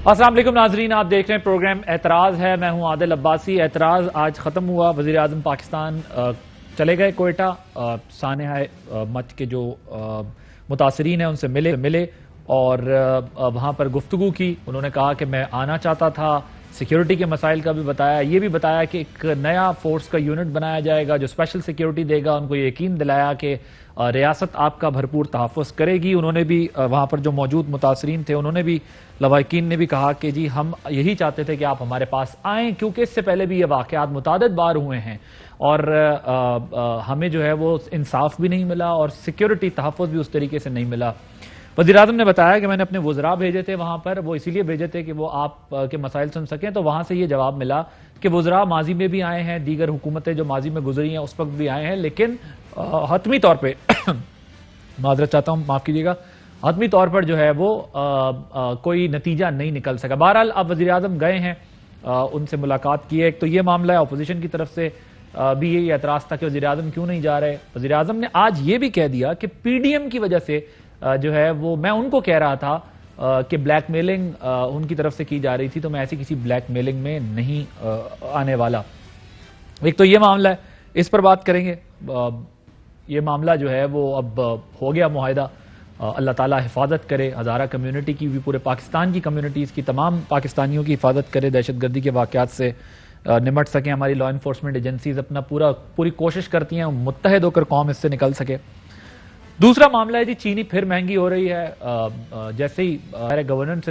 السلام علیکم ناظرین، آپ دیکھ رہے ہیں پروگرام اعتراض ہے۔ میں ہوں عادل عباسی۔ اعتراض آج ختم ہوا۔ وزیر اعظم پاکستان چلے گئے کوئٹہ، سانحہ مت کے جو متاثرین ہیں ان سے ملے اور وہاں پر گفتگو کی۔ انہوں نے کہا کہ میں آنا چاہتا تھا، سیکیورٹی کے مسائل کا بھی بتایا، یہ بھی بتایا کہ ایک نیا فورس کا یونٹ بنایا جائے گا جو اسپیشل سیکیورٹی دے گا۔ ان کو یقین دلایا کہ ریاست آپ کا بھرپور تحفظ کرے گی۔ انہوں نے بھی وہاں پر جو موجود متاثرین تھے انہوں نے بھی، لواحقین نے بھی کہا کہ جی ہم یہی چاہتے تھے کہ آپ ہمارے پاس آئیں، کیونکہ اس سے پہلے بھی یہ واقعات متعدد بار ہوئے ہیں اور ہمیں جو ہے وہ انصاف بھی نہیں ملا اور سیکیورٹی تحفظ بھی اس طریقے سے نہیں ملا۔ وزیر اعظم نے بتایا کہ میں نے اپنے وزراء بھیجے تھے وہاں پر، وہ اسی لیے بھیجے تھے کہ وہ آپ کے مسائل سن سکیں، تو وہاں سے یہ جواب ملا کہ وزراء ماضی میں بھی آئے ہیں، دیگر حکومتیں جو ماضی میں گزری ہیں اس وقت بھی آئے ہیں، لیکن حتمی طور پہ معذرت چاہتا ہوں، معاف کیجیے گا، حتمی طور پر جو ہے وہ کوئی نتیجہ نہیں نکل سکا۔ بہرحال اب وزیر اعظم گئے ہیں، ان سے ملاقات کی ہے۔ ایک تو یہ معاملہ ہے، اپوزیشن کی طرف سے بھی یہی اعتراض تھا کہ وزیر اعظم کیوں نہیں جا رہے۔ وزیر اعظم نے آج یہ بھی کہہ دیا کہ پی ڈی ایم کی وجہ سے جو ہے وہ، میں ان کو کہہ رہا تھا کہ بلیک میلنگ ان کی طرف سے کی جا رہی تھی، تو میں ایسی کسی بلیک میلنگ میں نہیں آنے والا۔ ایک تو یہ معاملہ ہے، اس پر بات کریں گے۔ یہ معاملہ جو ہے وہ اب ہو گیا معاہدہ، اللہ تعالیٰ حفاظت کرے ہزارہ کمیونٹی کی بھی، پورے پاکستان کی کمیونٹیز کی، تمام پاکستانیوں کی حفاظت کرے، دہشت گردی کے واقعات سے نمٹ سکیں۔ ہماری لا انفورسمنٹ ایجنسیز اپنا پوری کوشش کرتی ہیں متحد ہو کر قوم اس سے نکل سکے۔ دوسرا معاملہ ہے جی، چینی پھر مہنگی ہو رہی ہے۔ جیسے ہی گورننس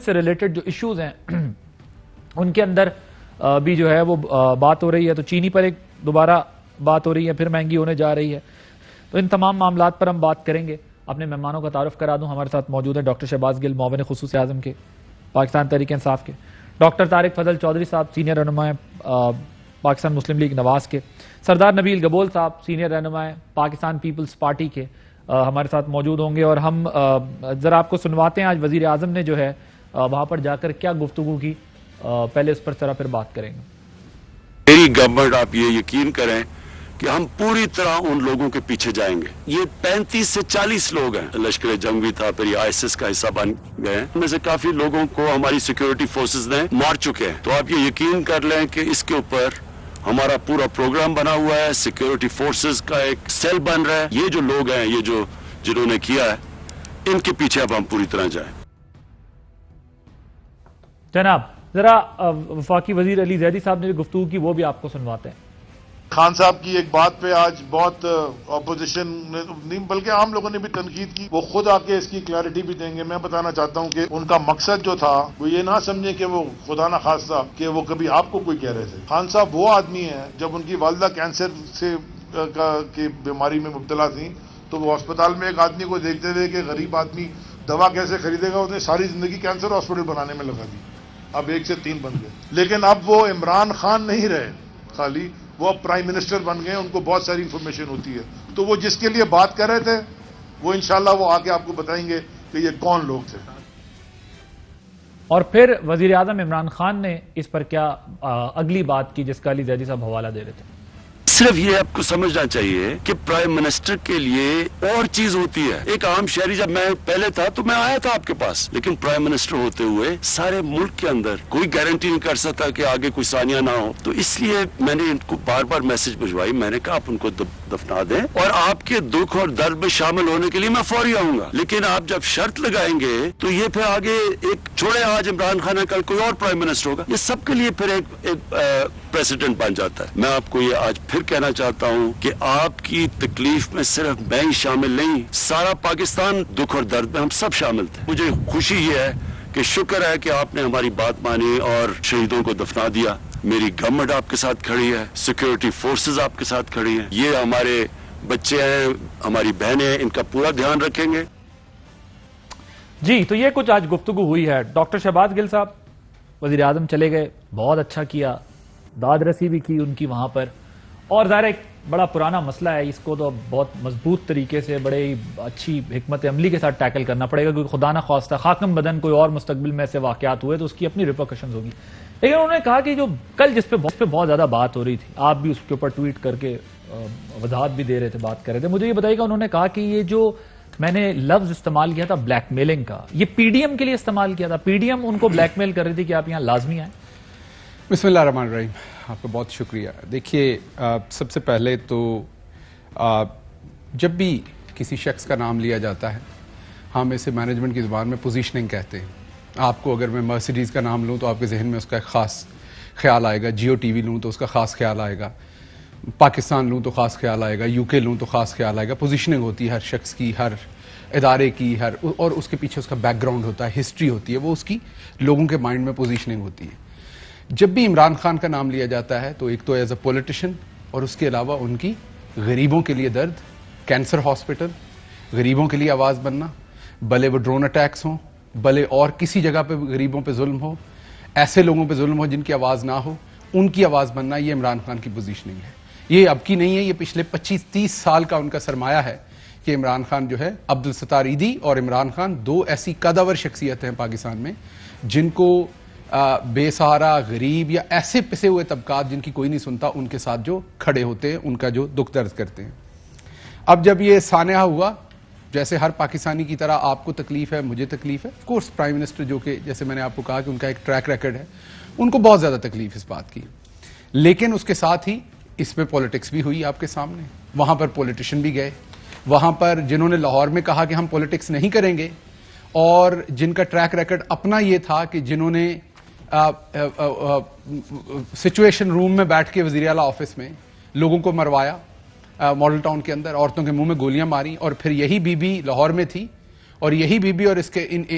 سے ریلیٹڈ جو ایشوز ہیں ان کے اندر بھی جو ہے وہ بات ہو رہی ہے، تو چینی پر ایک دوبارہ بات ہو رہی ہے، پھر مہنگی ہونے جا رہی ہے۔ تو ان تمام معاملات پر ہم بات کریں گے۔ اپنے مہمانوں کا تعارف کرا دوں، ہمارے ساتھ موجود ہے ڈاکٹر شہباز گل، معاون خصوصی اعظم کے پاکستان تحریک انصاف کے، ڈاکٹر طارق فضل چودھری صاحب، سینئر رہنما پاکستان مسلم لیگ نواز کے، سردار نبیل گبول صاحب، سینئر رہنما پاکستان پیپلز پارٹی کے، ہمارے ساتھ موجود ہوں گے۔ اور ہم ذرا آپ کو سنواتے ہیں آج وزیر اعظم نے جو ہے وہاں پر جا کر کیا گفتگو کی، پہلے اس پر ذرا پھر بات کریں گے۔ میری گورنمنٹ، آپ یہ یقین کریں کہ ہم پوری طرح ان لوگوں کے پیچھے جائیں گے۔ یہ 35 سے 40 لوگ ہیں، لشکر جنگ بھی تھا، پھر یہ ISIS کا حصہ بن گئے ہیں، ان میں سے کافی لوگوں کو ہماری سیکیورٹی فورسز نے مار چکے ہیں۔ تو آپ یہ یقین کر لیں کہ اس کے اوپر ہمارا پورا پروگرام بنا ہوا ہے، سیکیورٹی فورسز کا ایک سیل بن رہا ہے۔ یہ جو لوگ ہیں، یہ جنہوں نے کیا ہے، ان کے پیچھے اب ہم پوری طرح جائیں۔ جناب ذرا وفاقی وزیر علی زیدی صاحب نے جو گفتگو کی وہ بھی آپ کو سنواتے ہیں۔ خان صاحب کی ایک بات پہ آج بہت اپوزیشن نے بلکہ عام لوگوں نے بھی تنقید کی، وہ خود آ کے اس کی کلیئرٹی بھی دیں گے۔ میں بتانا چاہتا ہوں کہ ان کا مقصد جو تھا وہ یہ نہ سمجھے کہ وہ خدا نہ خواستہ کہ وہ کبھی آپ کو کوئی کہہ رہے تھے۔ خان صاحب وہ آدمی ہیں، جب ان کی والدہ کینسر سے کی بیماری میں مبتلا تھیں تو وہ ہسپتال میں ایک آدمی کو دیکھتے تھے کہ غریب آدمی دوا کیسے خریدے گا، انہیں ساری زندگی کینسر ہاسپٹل بنانے میں لگا دی، اب 1 سے 3 بن گئے۔ لیکن اب وہ عمران خان نہیں رہے خالی، وہ اب پرائم منسٹر بن گئے، ان کو بہت ساری انفارمیشن ہوتی ہے۔ تو وہ جس کے لیے بات کر رہے تھے وہ انشاءاللہ وہ آ کے آپ کو بتائیں گے کہ یہ کون لوگ تھے۔ اور پھر وزیر اعظم عمران خان نے اس پر کیا اگلی بات کی جس کا علی زیدی صاحب حوالہ دے رہے تھے۔ صرف یہ آپ کو سمجھنا چاہیے کہ پرائم منسٹر کے لیے اور چیز ہوتی ہے۔ ایک عام شہری، جب میں پہلے تھا تو میں آیا تھا آپ کے پاس، لیکن پرائم منسٹر ہوتے ہوئے سارے ملک کے اندر کوئی گارنٹی نہیں کر سکتا کہ آگے کوئی ثانیہ نہ ہو۔ تو اس لیے میں نے ان کو بار بار میسج بھجوائی، میں نے کہا آپ ان کو دفنا دیں اور آپ کے دکھ اور درد میں شامل ہونے کے لیے میں فوری آؤں گا، لیکن آپ جب شرط لگائیں گے تو یہ پھر آگے ایک چھوڑے، آج عمران خان ہے، کل کوئی اور پرائم منسٹر ہوگا، یہ سب کے لیے پھر ایک پریسیڈنٹ بن جاتا ہے۔ میں آپ کو یہ آج پھر کہنا چاہتا ہوں کہ آپ کی تکلیف میں صرف میں ہی شامل نہیں، سارا پاکستان دکھ اور درد میں ہم سب شامل تھے۔ مجھے خوشی یہ ہے کہ شکر ہے کہ آپ نے ہماری بات مانی اور شہیدوں کو دفنا دیا۔ میری گورنمنٹ آپ کے ساتھ کھڑی ہے، سیکیورٹی فورسز آپ کے ساتھ کھڑی ہیں، یہ ہمارے بچے ہیں، ہماری بہنیں ہیں، ان کا پورا دھیان رکھیں گے۔ جی تو یہ کچھ آج گفتگو ہوئی ہے۔ ڈاکٹر شہباز گل صاحب، وزیر اعظم چلے گئے، بہت اچھا کیا، داد رسی بھی کی ان کی وہاں پر، اور ظاہر ایک بڑا پرانا مسئلہ ہے، اس کو تو بہت مضبوط طریقے سے، بڑے اچھی حکمت عملی کے ساتھ ٹیکل کرنا پڑے گا، کیونکہ خدا نہ خواستہ خاکم بدن کوئی اور مستقبل میں ایسے واقعات ہوئے تو اس کی اپنی ریپرکشنز ہوگی۔ لیکن انہوں نے کہا کہ جو کل جس پہ بہت زیادہ بات ہو رہی تھی، آپ بھی اس کے اوپر ٹویٹ کر کے وضاحت بھی دے رہے تھے، بات کر رہے تھے، مجھے یہ بتائیے گا، انہوں نے کہا کہ یہ جو میں نے لفظ استعمال کیا تھا بلیک میلنگ کا. یہ پی ڈی ایم کے لیے استعمال کیا تھا. پی ڈی ایم ان کو بلیک میل کر رہی تھی کہ آپ یہاں لازمی آئیں. بسم اللہ الرحمن الرحیم. آپ کا بہت شکریہ. دیکھیے سب سے پہلے تو جب بھی کسی شخص کا نام لیا جاتا ہے ہم اسے مینجمنٹ کی زبان میں پوزیشننگ کہتے ہیں. آپ کو اگر میں مرسیڈیز کا نام لوں تو آپ کے ذہن میں اس کا ایک خاص خیال آئے گا. جیو ٹی وی لوں تو اس کا خاص خیال آئے گا. پاکستان لوں تو خاص خیال آئے گا. یو کے لوں تو خاص خیال آئے گا. پوزیشننگ ہوتی ہے ہر شخص کی, ہر ادارے کی, اور اس کے پیچھے اس کا بیک گراؤنڈ ہوتا ہے, ہسٹری ہوتی ہے, وہ اس کی لوگوں کے مائنڈ میں پوزیشننگ ہوتی ہے. جب بھی عمران خان کا نام لیا جاتا ہے تو ایک تو ایز اے پولیٹیشین اور اس کے علاوہ ان کی غریبوں کے لیے درد, کینسر ہاسپٹل, غریبوں کے لیے آواز بننا, بھلے وہ ڈرون اٹیکس ہوں, بھلے اور کسی جگہ پہ غریبوں پہ ظلم ہو, ایسے لوگوں پہ ظلم ہو جن کی آواز نہ ہو, ان کی آواز بننا, یہ عمران خان کی پوزیشننگ ہے. یہ اب کی نہیں ہے, یہ پچھلے 25-30 سال کا ان کا سرمایہ ہے کہ عمران خان جو ہے, عبدالستار ایدھی اور عمران خان دو ایسی قدور شخصیتیں ہیں پاکستان میں جن کو بے سہارا, غریب یا ایسے پسے ہوئے طبقات جن کی کوئی نہیں سنتا, ان کے ساتھ جو کھڑے ہوتے ہیں, ان کا جو دکھ درد کرتے ہیں. اب جب یہ سانحہ ہوا, جیسے ہر پاکستانی کی طرح آپ کو تکلیف ہے, مجھے تکلیف ہے. آف کورس پرائم منسٹر جو کہ جیسے میں نے آپ کو کہا کہ ان کا ایک ٹریک ریکرڈ ہے, ان کو بہت زیادہ تکلیف اس بات کی. لیکن اس کے ساتھ ہی اس میں پولیٹکس بھی ہوئی آپ کے سامنے. وہاں پر پولیٹیشین بھی گئے, وہاں پر جنہوں نے لاہور میں کہا کہ ہم پولیٹکس نہیں کریں گے, اور جن کا ٹریک ریکرڈ اپنا یہ تھا کہ جنہوں نے سچویشن روم میں بیٹھ کے وزیر اعلیٰ آفس میں لوگوں کو مروایا, ماڈل ٹاؤن کے اندر عورتوں کے منہ میں گولیاں ماری, اور پھر یہی بی بی لاہور میں تھی, اور یہی بی بی اور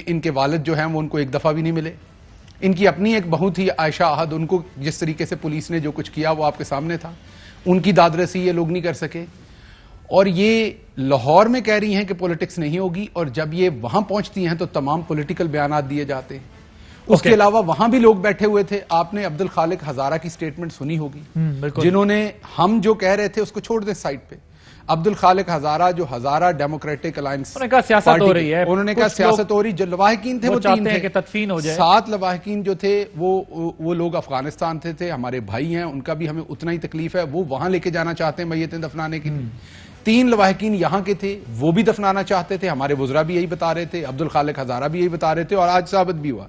ان کے والد جو ہیں وہ ان کو ایک دفعہ بھی نہیں ملے. ان کی اپنی ایک بہو تھی عائشہ احد, ان کو جس طریقے سے پولیس نے جو کچھ کیا وہ آپ کے سامنے تھا. ان کی داد رسی یہ لوگ نہیں کر سکے, اور یہ لاہور میں کہہ رہی ہیں کہ پولیٹکس نہیں ہوگی, اور جب یہ وہاں پہنچتی ہیں تو تمام پولیٹیکل بیانات دیے جاتے ہیں. اس کے علاوہ وہاں بھی لوگ بیٹھے ہوئے تھے. آپ نے عبدالخالق ہزارہ کی سٹیٹمنٹ سنی ہوگی, جنہوں نے ہم جو کہہ رہے تھے اس کو چھوڑ دیں سائڈ پہ. عبدالخالق ہزارہ جو ہزارہ ڈیموکریٹک الائنس, انہوں نے کہا سیاست ہو رہی ہے, انہوں نے کہا سیاست ہو رہی. جو لواحقین تھے وہ 3 تھے کہ تدفین ہو جائے. 7 لواحقین جو تھے وہ لوگ افغانستان تھے, ہمارے بھائی ہیں, ان کا بھی ہمیں اتنا ہی تکلیف ہے, وہ وہاں لے کے جانا چاہتے ہیں میتیں دفنانے کے لیے. 3 لواحقین یہاں کے تھے, وہ بھی دفنانا چاہتے تھے, ہمارے وزراء بھی یہی بتا رہے تھے, عبدالخالق ہزارہ بھی یہی بتا رہے تھے, اور آج ثابت بھی ہوا.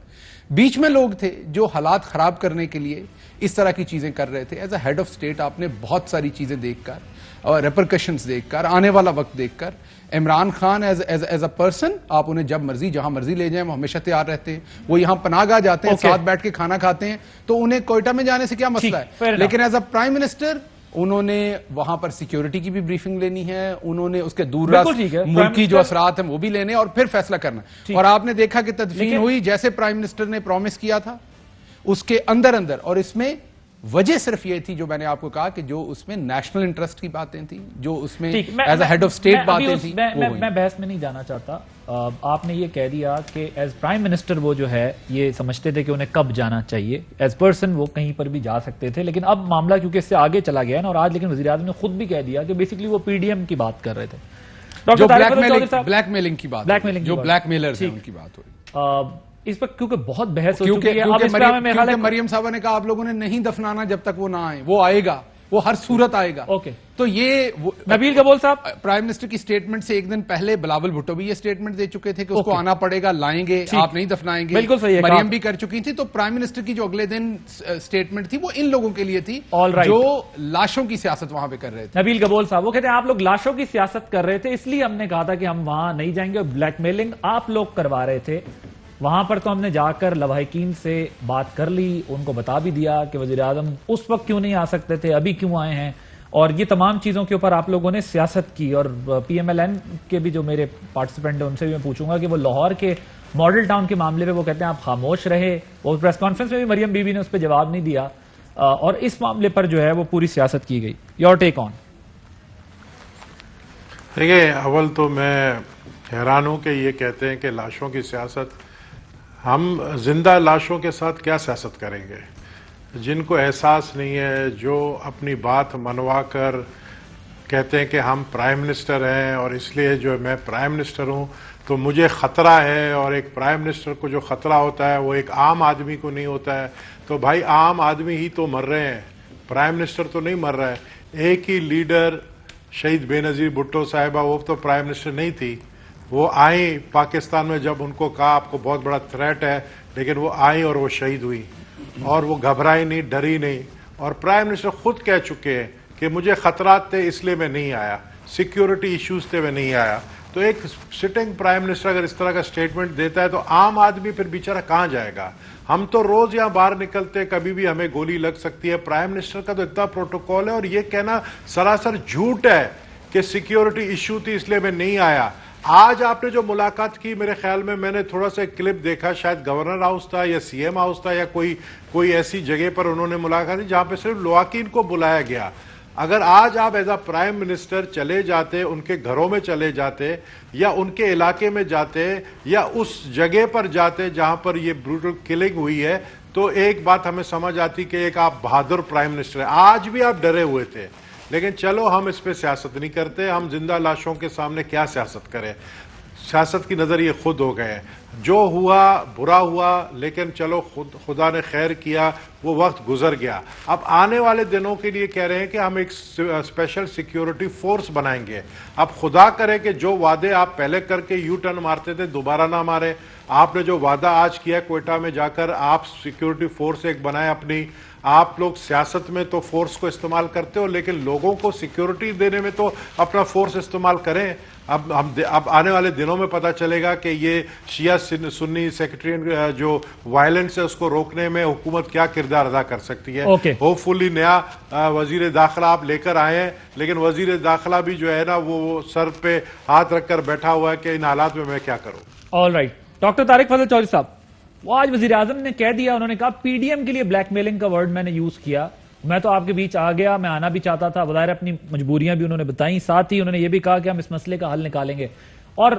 بیچ میں لوگ تھے جو حالات خراب کرنے کے لیے اس طرح کی چیزیں کر رہے تھے. As a head of state آپ نے بہت ساری چیزیں دیکھ کر, اور ریپرکشنز دیکھ کر, آنے والا وقت دیکھ کر, Imran Khan as a person آپ انہیں جب مرضی جہاں مرضی لے جائیں وہ ہمیشہ تیار رہتے ہیں. وہ یہاں پناہ گاہ جاتے ہیں, ساتھ بیٹھ کے کھانا کھاتے ہیں, تو انہیں کوئٹہ میں جانے سے کیا مسئلہ ہے. لیکن ایز اے پرائم منسٹر انہوں نے وہاں پر سیکیورٹی کی بھی بریفنگ لینی ہے, انہوں نے اس کے دور راست ملکی جو اثرات ہیں وہ بھی لینے, اور پھر فیصلہ کرنا. اور آپ نے دیکھا کہ تدفین ہوئی جیسے پرائم منسٹر نے پرومس کیا تھا, اس کے اندر, اور اس میں وجہ صرف یہ تھی جو میں نے آپ کو کہا کہ جو اس میں نیشنل انٹرسٹ کی باتیں تھیں, جو اس میں as a head of state باتیں تھیں. میں بحث میں نہیں جانا چاہتا. آپ نے یہ کہہ دیا کہ ایز پرائم منسٹر وہ جو ہے یہ سمجھتے تھے کہ انہیں کب جانا چاہیے, ایز پرسن وہ کہیں پر بھی جا سکتے تھے. لیکن اب معاملہ کیونکہ اس سے آگے چلا گیا ہے نا, اور آج لیکن وزیر اعظم نے خود بھی کہہ دیا کہ بیسکلی وہ پی ڈی ایم کی بات کر رہے تھے. جو بلیک میلنگ کی بات, جو بلیک میلرز ہیں ان کی بات ہوئی. اس پر کیونکہ بہت بحث ہو چکی ہے. کیونکہ مریم صاحبہ نے کہا آپ لوگوں نے نہیں دفنانا جب تک وہ نہ آئے. وہ آئے گا, وہ ہر صورت آئے گا. تو یہ نبیل کبول صاحب پرائم منسٹر کی سٹیٹمنٹ سے ایک دن پہلے بلاول بھٹو بھی یہ سٹیٹمنٹ دے چکے تھے کہ اس کو آنا پڑے گا, لائیں گے, آپ نہیں دفنائیں گے. بالکل صحیح, مریم بھی کر چکی تھی. تو پرائم منسٹر کی جو اگلے دن سٹیٹمنٹ تھی وہ ان لوگوں کے لیے تھی جو لاشوں کی سیاست وہاں پہ کر رہے تھے. نبیل کبول صاحب وہ کہتے ہیں آپ لوگ لاشوں کی سیاست کر رہے تھے, اس لیے ہم نے کہا تھا کہ ہم وہاں نہیں جائیں گے. بلیک میلنگ آپ لوگ کروا رہے تھے وہاں پر, تو ہم نے جا کر لواحقین سے بات کر لی, ان کو بتا بھی دیا کہ وزیر اعظم اس وقت کیوں نہیں آ سکتے تھے, ابھی کیوں آئے ہیں, اور یہ تمام چیزوں کے اوپر آپ لوگوں نے سیاست کی. اور پی ایم ایل این کے بھی جو میرے پارٹیسپینٹ ہیں ان سے بھی میں پوچھوں گا کہ وہ لاہور کے ماڈل ٹاؤن کے معاملے پہ وہ کہتے ہیں آپ خاموش رہے. وہ پریس کانفرنس میں بھی مریم بی بی نے اس پہ جواب نہیں دیا, اور اس معاملے پر جو ہے وہ پوری سیاست کی گئی. یور ٹیک آن. دیکھیے, اول تو میں حیران ہوں کہ یہ کہتے ہیں کہ لاشوں کی سیاست. ہم زندہ لاشوں کے ساتھ کیا سیاست کریں گے؟ جن کو احساس نہیں ہے, جو اپنی بات منوا کر کہتے ہیں کہ ہم پرائم منسٹر ہیں اور اس لیے جو میں پرائم منسٹر ہوں تو مجھے خطرہ ہے, اور ایک پرائم منسٹر کو جو خطرہ ہوتا ہے وہ ایک عام آدمی کو نہیں ہوتا ہے. تو بھائی عام آدمی ہی تو مر رہے ہیں, پرائم منسٹر تو نہیں مر رہا ہے. ایک ہی لیڈر شہید بے نظیر بھٹو صاحبہ, وہ تو پرائم منسٹر نہیں تھی, وہ آئیں پاکستان میں، جب ان کو کہا آپ کو بہت بڑا تھریٹ ہے، لیکن وہ آئیں اور وہ شہید ہوئی، اور وہ گھبرائی نہیں، ڈری نہیں. اور پرائم منسٹر خود کہہ چکے ہیں کہ مجھے خطرات تھے اس لیے میں نہیں آیا، سیکیورٹی ایشوز تھے میں نہیں آیا. تو ایک سٹنگ پرائم منسٹر اگر اس طرح کا سٹیٹمنٹ دیتا ہے تو عام آدمی پھر بیچارہ کہاں جائے گا؟ ہم تو روز یہاں باہر نکلتے کبھی بھی ہمیں گولی لگ سکتی ہے. پرائم منسٹر کا تو اتنا پروٹوکول ہے، اور یہ کہنا سراسر جھوٹ ہے کہ سیکیورٹی ایشو تھی اس لیے میں نہیں آیا. آج آپ نے جو ملاقات کی، میرے خیال میں نے تھوڑا سا کلپ دیکھا، شاید گورنر ہاؤس تھا یا سی ایم ہاؤس تھا یا کوئی ایسی جگہ پر انہوں نے ملاقات کی جہاں پہ صرف لواحقین کو بلایا گیا. اگر آج آپ ایز اے پرائم منسٹر چلے جاتے، ان کے گھروں میں چلے جاتے یا ان کے علاقے میں جاتے یا اس جگہ پر جاتے جہاں پر یہ بروٹل کلنگ ہوئی ہے، تو ایک بات ہمیں سمجھ آتی کہ ایک آپ بہادر پرائم منسٹر ہیں. آج بھی آپ ڈرے ہوئے تھے، لیکن چلو ہم اس پہ سیاست نہیں کرتے. ہم زندہ لاشوں کے سامنے کیا سیاست کریں؟ سیاست کی نظر یہ خود ہو گئے. جو ہوا برا ہوا، لیکن چلو خدا نے خیر کیا، وہ وقت گزر گیا. اب آنے والے دنوں کے لیے کہہ رہے ہیں کہ ہم ایک اسپیشل سیکیورٹی فورس بنائیں گے. اب خدا کرے کہ جو وعدے آپ پہلے کر کے یو ٹرن مارتے تھے دوبارہ نہ مارے. آپ نے جو وعدہ آج کیا کوئٹہ میں جا کر، آپ سیکیورٹی فورس ایک بنائے اپنی. آپ لوگ سیاست میں تو فورس کو استعمال کرتے ہو، لیکن لوگوں کو سیکیورٹی دینے میں تو اپنا فورس استعمال کریں. اب آنے والے دنوں میں پتہ چلے گا کہ یہ شیعہ سنی سیکٹرین جو وائلنس ہے اس کو روکنے میں حکومت کیا کردار ادا کر سکتی ہے. ہوپ فلی نیا وزیر داخلہ آپ لے کر آئے ہیں، لیکن وزیر داخلہ بھی جو ہے نا وہ سر پہ ہاتھ رکھ کر بیٹھا ہوا ہے کہ ان حالات میں کیا کروں. آل رائٹ، ڈاکٹر طارق فضل چودھری صاحب، وہ آج وزیر اعظم نے کہہ دیا، انہوں نے کہا پی ڈی ایم کے لیے بلیک میلنگ کا ورڈ میں نے یوز کیا. میں تو آپ کے بیچ آ گیا، میں آنا بھی چاہتا تھا، بظاہر اپنی مجبوریاں بھی انہوں نے بتائیں، ساتھ ہی انہوں نے یہ بھی کہا کہ ہم اس مسئلے کا حل نکالیں گے. اور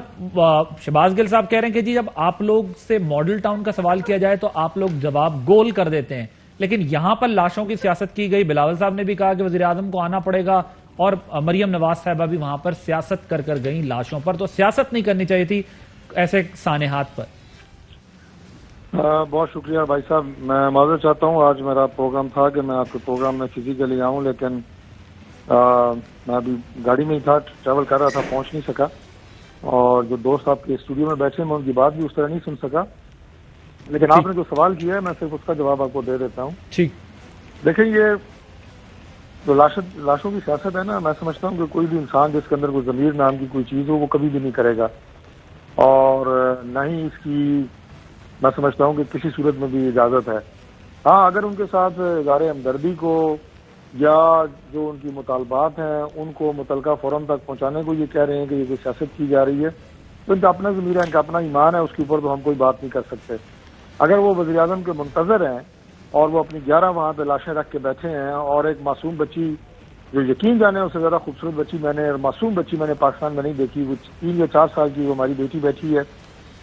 شہباز گل صاحب کہہ رہے ہیں کہ جی جب آپ لوگ سے ماڈل ٹاؤن کا سوال کیا جائے تو آپ لوگ جواب گول کر دیتے ہیں، لیکن یہاں پر لاشوں کی سیاست کی گئی. بلاول صاحب نے بھی کہا کہ وزیر اعظم کو آنا پڑے گا، اور مریم نواز صاحبہ بھی وہاں پر سیاست کر گئیں لاشوں پر. تو سیاست نہیں کرنی چاہیے تھی ایسے سانحات پر. بہت شکریہ بھائی صاحب. میں معذرت چاہتا ہوں، آج میرا پروگرام تھا کہ میں آپ کے پروگرام میں فزیکلی آؤں، لیکن میں ابھی گاڑی میں ہی تھا، ٹریول کر رہا تھا، پہنچ نہیں سکا. اور جو دوست آپ کے اسٹوڈیو میں بیٹھے میں ان کی بات بھی اس طرح نہیں سن سکا. لیکن آپ نے جو سوال کیا ہے میں صرف اس کا جواب آپ کو دے دیتا ہوں. ٹھیک، دیکھیں یہ جو لاشوں کی سیاست ہے نا، میں سمجھتا ہوں کہ کوئی بھی انسان جس کے اندر کوئی ضمیر نام کی کوئی چیز ہو وہ کبھی بھی نہیں کرے گا، اور نہ ہی اس کی میں سمجھتا ہوں کہ کسی صورت میں بھی اجازت ہے. ہاں اگر ان کے ساتھ اظہار ہمدردی کو یا جو ان کی مطالبات ہیں ان کو متعلقہ فورم تک پہنچانے کو یہ کہہ رہے ہیں کہ یہ کوئی سیاست کی جا رہی ہے، تو ان کا اپنا ضمیر ہے، ان کا اپنا ایمان ہے، اس کے اوپر تو ہم کوئی بات نہیں کر سکتے. اگر وہ وزیر اعظم کے منتظر ہیں اور وہ اپنی 11 وہاں پہ لاشیں رکھ کے بیٹھے ہیں، اور ایک معصوم بچی جو یقین جانے اس سے زیادہ خوبصورت بچی معصوم بچی میں نے پاکستان میں نہیں دیکھی، وہ 3 یا 4 سال کی وہ ہماری بیٹی بیٹھی ہے،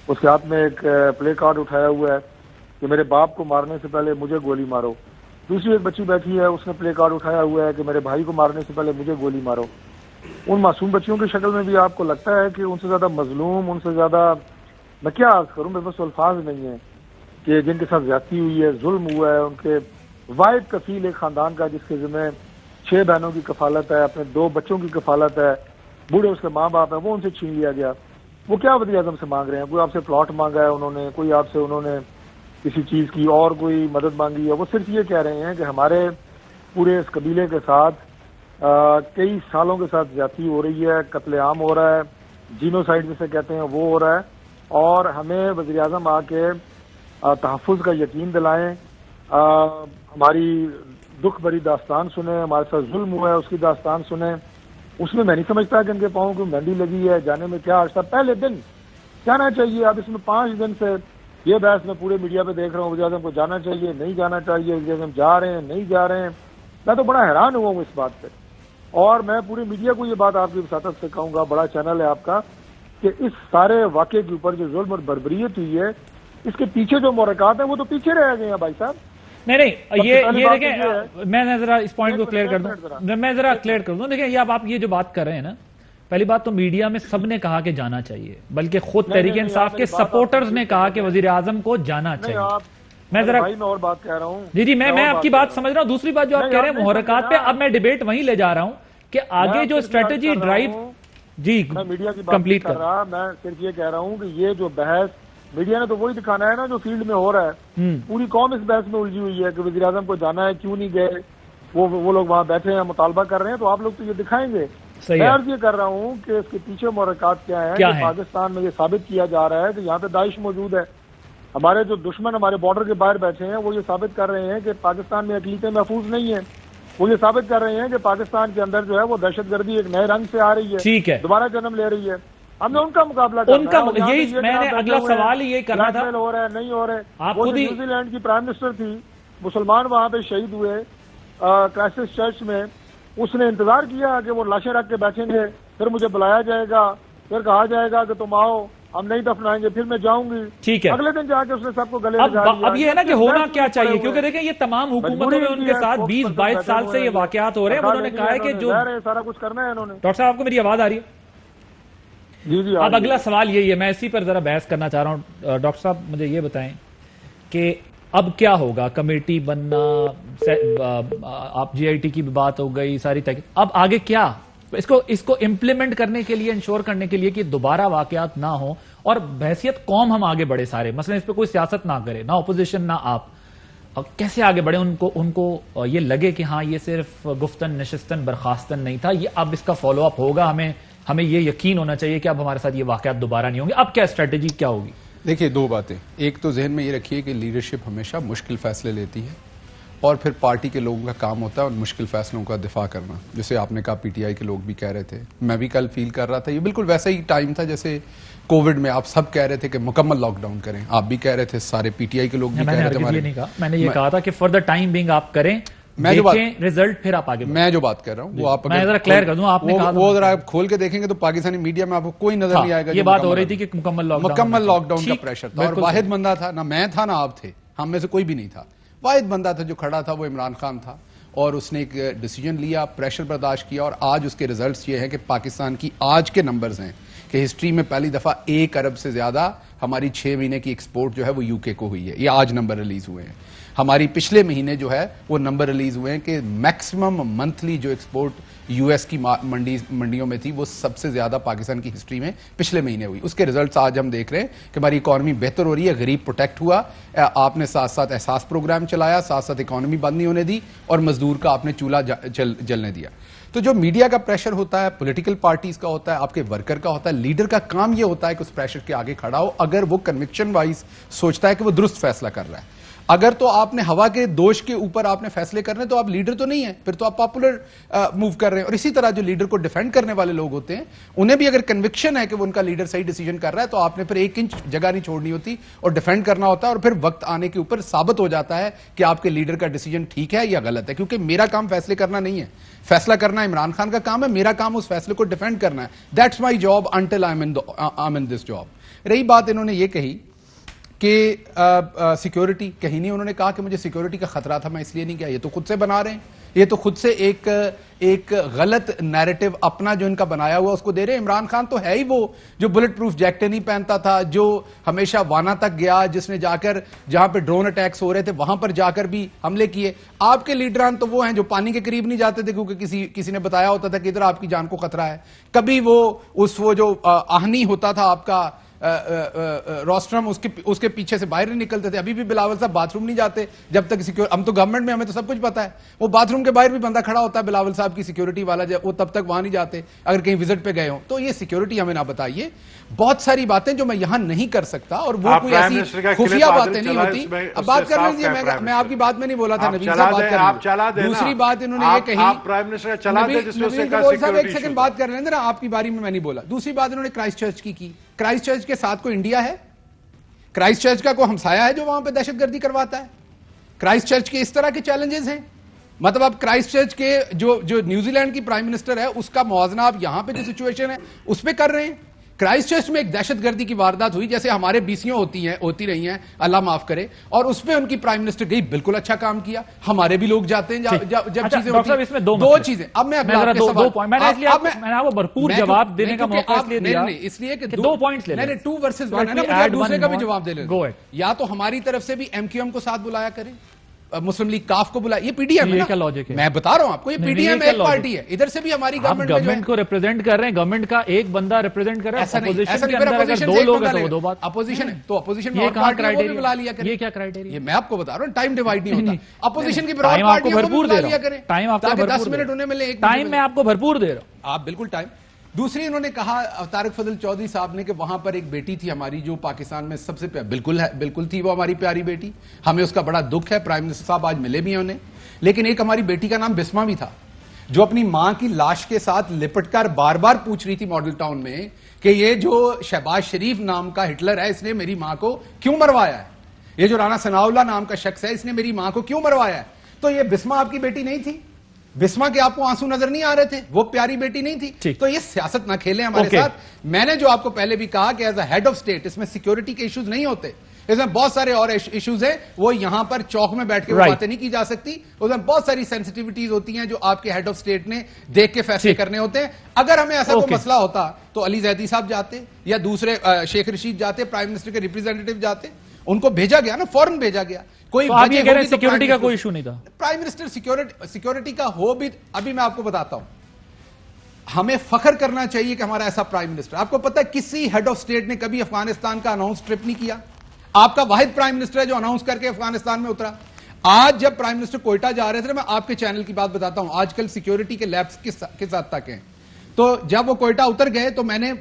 اس کے ہاتھ میں ایک پلے کارڈ اٹھایا ہوا ہے کہ میرے باپ کو مارنے سے پہلے مجھے گولی مارو. دوسری ایک بچی بیٹھی ہے، اس نے پلے کارڈ اٹھایا ہوا ہے کہ میرے بھائی کو مارنے سے پہلے مجھے گولی مارو. ان معصوم بچیوں کی شکل میں بھی آپ کو لگتا ہے کہ ان سے زیادہ مظلوم، ان سے زیادہ میں کیا عرض کروں، میرے پاس الفاظ نہیں ہیں کہ جن کے ساتھ زیادتی ہوئی ہے، ظلم ہوا ہے. ان کے واحد کفیل ایک خاندان کا جس کے ذمہ 6 بہنوں کی کفالت ہے، اپنے 2 بچوں کی کفالت ہے، بوڑھے اس کے ماں باپ ہیں، وہ ان سے چھین لیا گیا. وہ کیا وزیر اعظم سے مانگ رہے ہیں؟ کوئی آپ سے پلاٹ مانگا ہے انہوں نے، کوئی آپ سے انہوں نے کسی چیز کی اور کوئی مدد مانگی ہے؟ وہ صرف یہ کہہ رہے ہیں کہ ہمارے پورے اس قبیلے کے ساتھ کئی سالوں کے ساتھ زیادتی ہو رہی ہے، قتل عام ہو رہا ہے، جینوسائیڈ جسے کہتے ہیں وہ ہو رہا ہے، اور ہمیں وزیر اعظم آ کے تحفظ کا یقین دلائیں، ہماری دکھ بھری داستان سنیں، ہمارے ساتھ ظلم ہوا ہے اس کی داستان سنیں. اس میں نہیں سمجھتا کہ ان کے پاؤں کو مہندی لگی ہے، جانے میں کیا عرصہ پہلے دن جانا چاہیے. اب اس میں 5 دن سے یہ بحث میں پورے میڈیا پہ دیکھ رہا ہوں، وزیر اعظم کو جانا چاہیے نہیں جانا چاہیے، وزیر اعظم جا رہے ہیں نہیں جا رہے ہیں. میں تو بڑا حیران ہوا ہوں اس بات پہ، اور میں پورے میڈیا کو یہ بات آپ کی وساطت سے کہوں گا، بڑا چینل ہے آپ کا، کہ اس سارے واقعے کے اوپر جو ظلم اور بربریت ہوئی ہے اس کے پیچھے جو محرکات ہیں وہ تو پیچھے رہ گئے ہیں بھائی صاحب. نہیں یہ دیکھیں، میں ذرا اس پوائنٹ کو کلیئر کر دوں، میں ذرا کلیئر کر دوں. دیکھیں یہ آپ یہ جو بات کر رہے ہیں نا، پہلی بات تو میڈیا میں سب نے کہا کہ جانا چاہیے، بلکہ خود تحریک انصاف کے سپورٹرز نے کہا کہ وزیر اعظم کو جانا چاہیے. میں ذرا اور بات کہہ رہا ہوں جی میں آپ کی بات سمجھ رہا ہوں. دوسری بات جو آپ کہہ رہے ہیں محرکات پہ، اب میں ڈیبیٹ وہیں لے جا رہا ہوں کہ آگے جو اسٹریٹجی ڈرائیو جی میں میڈیا کی بات نہیں کر رہا، میں صرف یہ کہہ رہا ہوں کہ یہ جو بحث میڈیا نے تو وہی دکھانا ہے نا جو فیلڈ میں ہو رہا ہے. پوری قوم اس بحث میں الجھی ہوئی ہے کہ وزیر اعظم کو جانا ہے، کیوں نہیں گئے، وہ لوگ وہاں بیٹھے ہیں مطالبہ کر رہے ہیں، تو آپ لوگ تو یہ دکھائیں گے. میں عرض یہ کر رہا ہوں کہ اس کے پیچھے محرکات کیا ہیں کہ پاکستان میں یہ ثابت کیا جا رہا ہے کہ یہاں پہ داعش موجود ہے. ہمارے جو دشمن ہمارے بارڈر کے باہر بیٹھے ہیں وہ یہ ثابت کر رہے ہیں کہ پاکستان میں اقلیتیں محفوظ نہیں ہیں. وہ یہ ثابت کر رہے ہیں کہ پاکستان کے اندر جو ہے وہ دہشت گردی ایک نئے رنگ سے آ رہی ہے، دوبارہ جنم لے رہی ہے. ہم نے ان کا مقابلہ کرنا ہے. میں نے اگلا سوال یہی کرنا تھا، ہو رہا ہے نہیں ہو رہا ہے. وہ نیوزی لینڈ کی پرائم منسٹر تھی، مسلمان وہاں پہ شہید ہوئے کرائسٹ چرچ میں، اس نے انتظار کیا کہ وہ لاشیں رکھ کے بیٹھیں گے، پھر مجھے بلایا جائے گا، پھر کہا جائے گا کہ تم آؤ، ہم نہیں دفنائیں گے، پھر میں جاؤں گی. ٹھیک ہے، اگلے دن جا کے اس نے سب کو گلے لگا لیا. اب یہ ہے نا کہ ہونا کیا چاہیے، کیونکہ دیکھیں یہ تمام حکومتوں میں ان کے ساتھ 20-22 سال سے یہ واقعات ہو رہے ہیں. انہوں نے کہا ہے کہ جو سارا کچھ کرنا ہے انہوں نے. ڈاکٹر صاحب آپ کو میری آواز آ رہی ہے؟ جی اب اگلا سوال یہی ہے، میں اسی پر ذرا بحث کرنا چاہ رہا ہوں. ڈاکٹر صاحب مجھے یہ بتائیں کہ اب کیا ہوگا، کمیٹی بننا، آپ جی آئی ٹی کی بھی بات ہو گئی، ساری تحقیق، اب آگے کیا اس کو امپلیمنٹ کرنے کے لیے، انشور کرنے کے لیے کہ دوبارہ واقعات نہ ہوں اور بحیثیت قوم ہم آگے بڑھے سارے، مثلا اس پہ کوئی سیاست نہ کرے، نہ اپوزیشن نہ آپ، کیسے آگے بڑھے؟ ان کو یہ لگے کہ ہاں یہ صرف گفتن نشستن برخاستن نہیں تھا، یہ اب اس کا فالو اپ ہوگا، ہمیں یہ یقین ہونا چاہیے کہ اب ہمارے ساتھ یہ واقعات دوبارہ نہیں ہوں گے. اب کیا اسٹریٹجی کیا ہوگی؟ دیکھیے دو باتیں، ایک تو ذہن میں یہ رکھیے کہ لیڈرشپ ہمیشہ مشکل فیصلے لیتی ہے، اور پھر پارٹی کے لوگوں کا کام ہوتا ہے ان مشکل فیصلوں کا دفاع کرنا. جیسے آپ نے کہا پی ٹی آئی کے لوگ بھی کہہ رہے تھے، میں بھی کل فیل کر رہا تھا، یہ بالکل ویسا ہی ٹائم تھا جیسے کووڈ میں آپ سب کہہ رہے تھے کہ مکمل لاک ڈاؤن کریں، آپ بھی کہہ رہے تھے، سارے پی ٹی آئی کے لوگ بھی کہہ رہے تھے. میں نے یہ کہا تھا کہ فار دا ٹائم بینگ آپ کریں، دیکھیں رزلٹ، پھر آپ آگے. میں جو بات کر رہا ہوں وہ آپ میں ذرا کلیئر کر دوں، آپ نے کہا وہ ذرا آپ کھول کے دیکھیں گے تو پاکستانی میڈیا میں آپ کو کوئی نظر نہیں آئے گا. یہ بات ہو رہی تھی کہ مکمل لاک ڈاؤن کا پریشر تھا، اور واحد بندہ تھا، نہ میں تھا نہ آپ تھے، ہم میں سے کوئی بھی نہیں تھا، واحد بندہ تھا جو کھڑا تھا وہ عمران خان تھا، اور اس نے ایک ڈیسیجن لیا، پریشر برداشت کیا، اور آج اس کے ریزلٹس یہ ہیں کہ پاکستان کی آج کے نمبرز ہیں کہ ہسٹری میں پہلی دفعہ 1 ارب سے زیادہ ہماری 6 مہینے کی ایکسپورٹ جو ہے وہ یو کے کو ہوئی ہے. یہ آج نمبر ریلیز ہوئے ہیں. ہماری پچھلے مہینے جو ہے وہ نمبر ریلیز ہوئے ہیں کہ میکسیمم منتھلی جو ایکسپورٹ یو ایس کی منڈیوں میں تھی وہ سب سے زیادہ پاکستان کی ہسٹری میں پچھلے مہینے ہوئی. اس کے ریزلٹس آج ہم دیکھ رہے ہیں کہ ہماری اکانومی بہتر ہو رہی ہے، غریب پروٹیکٹ ہوا، آپ نے ساتھ ساتھ احساس پروگرام چلایا، ساتھ ساتھ اکانومی بند نہیں ہونے دی، اور مزدور کا آپ نے چولہا جلنے دیا. تو جو میڈیا کا پریشر ہوتا ہے، پولیٹیکل پارٹیز کا ہوتا ہے، آپ کے ورکر کا ہوتا ہے، لیڈر کا کام یہ ہوتا ہے کہ اس پریشر کے آگے کھڑا ہو اگر وہ کنوکشن وائز سوچتا ہے کہ وہ درست فیصلہ کر رہا ہے. اگر تو آپ نے ہوا کے دوش کے اوپر آپ نے فیصلے کرنے تو آپ لیڈر تو نہیں ہیں، پھر تو آپ پاپولر موو کر رہے ہیں. اور اسی طرح جو لیڈر کو ڈیفینڈ کرنے والے لوگ ہوتے ہیں انہیں بھی اگر کنوکشن ہے کہ وہ ان کا لیڈر صحیح ڈیسیجن کر رہا ہے تو آپ نے پھر 1 انچ جگہ نہیں چھوڑنی ہوتی اور ڈیفینڈ کرنا ہوتا ہے، اور پھر وقت آنے کے اوپر ثابت ہو جاتا ہے کہ آپ کے لیڈر کا ڈیسیجن ٹھیک ہے یا غلط ہے. کیونکہ میرا کام فیصلے کرنا نہیں ہے، فیصلہ کرنا عمران خان کا کام ہے، میرا کام اس فیصلے کو ڈیفینڈ کرنا ہے. That's my job until I am in this job. رہی بات انہوں نے یہ کہی کہ سیکیورٹی، کہیں نہیں انہوں نے کہا کہ مجھے سیکیورٹی کا خطرہ تھا، میں اس لیے نہیں کیا. یہ تو خود سے بنا رہے ہیں، یہ تو خود سے ایک غلط نیریٹو اپنا جو ان کا بنایا ہوا اس کو دے رہے ہیں. عمران خان تو ہے ہی وہ جو بلٹ پروف جیکٹیں نہیں پہنتا تھا، جو ہمیشہ وانا تک گیا، جس نے جا کر جہاں پہ ڈرون اٹیکس ہو رہے تھے وہاں پر جا کر بھی حملے کیے. آپ کے لیڈران تو وہ ہیں جو پانی کے قریب نہیں جاتے تھے کیونکہ کسی نے بتایا ہوتا تھا کہ ادھر آپ کی جان کو خطرہ ہے. کبھی وہ جو آہنی ہوتا تھا آپ کا روسٹرم، اس کے پیچھے سے باہر نہیں نکلتے تھے. ابھی بھی بلاول صاحب باتھ روم نہیں جاتے جب تک ہم تو گورنمنٹ میں، ہمیں تو سب کچھ پتا ہے. وہ باتھ روم کے باہر بھی بندہ کھڑا ہوتا ہے بلاول صاحب کی سیکیورٹی والا، وہ تب تک وہاں نہیں جاتے اگر کہیں وزٹ پہ گئے ہوں. تو یہ سیکیورٹی ہمیں نہ بتائیے. بہت ساری باتیں جو میں یہاں نہیں کر سکتا، اور وہ کوئی ایسی خفیہ باتیں نہیں ہوتی. اب بات کر لیجیے، میں آپ کی بات میں نہیں بولا تھا، نبیل صاحب بات کر لیجیے. دوسری بات انہوں نے یہ کہی، نبیل صاحب ایک سیکنڈ بات کر لیں ذرا، آپ کی باری میں نہیں بولا. دوسری بات انہوں نے کرائسٹ چرچ کی. کرائسٹ چرچ کے ساتھ کوئی انڈیا ہے؟ کرائسٹ چرچ کا کوئی ہمسایہ ہے جو وہاں پہ دہشت گردی کرواتا ہے؟ کرائسٹ چرچ کے اس طرح کے چیلنجز ہیں. مطلب آپ کرائسٹ چرچ کے جو نیوزی لینڈ کی پرائم منسٹر ہے اس کا موازنہ آپ یہاں پہ جو سچویشن ہے اس پہ کر رہے ہیں. کرائسٹ چرچ میں ایک دہشت گردی کی واردات ہوئی جیسے ہمارے بیسیوں ہوتی رہی ہیں، اللہ معاف کرے، اور اس پہ ان کی پرائم منسٹر گئی، بالکل اچھا کام کیا. ہمارے بھی لوگ جاتے ہیں جب چیزیں ہوتی ہیں. دو چیزیں. اب میں بھرپور جواب دینے کا موقع اس لیے کہ 2 پوائنٹس لے لیں، 2 versus 1 ہے نا، مجھے دوسرے کا بھی جواب دے لیں. یا تو ہماری طرف سے بھی ایم کیو ایم کو ساتھ بلایا کریں، مسلم لیگ کاف کو بلا, یہ پی ڈی ایم ہے یہ نا, کیا لاجک ہے؟ میں بتا رہا ہوں آپ کو, یہ پی ڈی ایم ایک پارٹی ہے, ادھر سے بھی ہماری آپ گورنمنٹ کو ریپرزینٹ کر رہے ہیں, گورنمنٹ کا ایک بندہ ریپرزینٹ کر رہا ہے, اپوزیشن کے اندر اگر دو لوگ ہیں تو وہ دو بات, اپوزیشن ہے تو اپوزیشن میں یہ اور کہاں پارٹیاں وہ بھی کرائیٹیریا, بلا لیا کریں. یہ کیا کرائیٹیریا؟ یہ میں آپ کو بتا رہا ہوں, ٹائم ڈیوائڈ نہیں ہوتا, اپوزیشن کی ٹائم آپ کو پارٹیاں وہ بھی بھرپور بلا دے لیا رہا کریں, ہوں, ٹائم آپ کو تاکہ 10 بھرپور منٹ انہیں ملے, ٹائم میں آپ کو بھرپور دے رہا ہوں. آپ بالکل ٹائم. دوسری انہوں نے کہا طارق فضل چودھری صاحب نے کہ وہاں پر ایک بیٹی تھی ہماری جو پاکستان میں سب سے بالکل تھی, وہ ہماری پیاری بیٹی, ہمیں اس کا بڑا دکھ ہے, پرائم منسٹر صاحب آج ملے بھی ہیں انہیں, لیکن ایک ہماری بیٹی کا نام بسما بھی تھا جو اپنی ماں کی لاش کے ساتھ لپٹ کر بار بار پوچھ رہی تھی ماڈل ٹاؤن میں کہ یہ جو شہباز شریف نام کا ہٹلر ہے اس نے میری ماں کو کیوں مروایا ہے, یہ جو رانا ثناء اللہ نام کا شخص ہے اس نے میری ماں کو کیوں مروایا ہے. تو یہ بسما آپ کی بیٹی نہیں تھی؟ بسما کے آپ کو آنسو نظر نہیں آ رہے تھے؟ وہ پیاری بیٹی نہیں تھی؟ تو یہ سیاست نہ کھیلیں ہمارے ساتھ. میں نے جو آپ کو پہلے بھی کہا کہ as a head of state اس میں سیکیورٹی کے ایشوز نہیں ہوتے, اس میں بہت سارے اور ایشوز ہیں, وہ یہاں پر چوک میں بیٹھ کے باتیں نہیں کی جا سکتی, اس میں بہت ساری سینسٹیوٹیز ہوتی ہیں جو آپ کے ہیڈ آف اسٹیٹ نے دیکھ کے فیصلے کرنے ہوتے ہیں. اگر ہمیں ایسا کوئی مسئلہ ہوتا تو علی زیدی صاحب جاتے یا دوسرے شیخ رشید جاتے, پرائم منسٹر کے ریپرزینٹیٹو جاتے, ان کو بھیجا گیا نا, فوراً بھیجا گیا. کوئی آپ یہ کہہ رہے ہیں سیکیورٹی کا کوئی ایشو نہیں تھا؟ پرائم منسٹر سیکیورٹی کا ہو بھی, ابھی میں آپ کو بتاتا ہوں, ہمیں فخر کرنا چاہیے کہ ہمارا ایسا پرائم منسٹر. آپ کو پتا ہے کسی ہیڈ آف اسٹیٹ نے کبھی افغانستان کا اناؤنس ٹرپ نہیں کیا, آپ کا واحد پرائم منسٹر ہے جو اناؤنس کر کے افغانستان میں اترا. آج جب پرائم منسٹر کوئٹہ جا رہے تھے, میں آپ کے چینل کی بات بتاتا ہوں, آج کل سیکیورٹی کے لیبس کس حد تک ہیں, تو جب وہ کوئٹہ اتر گئے تو میں نے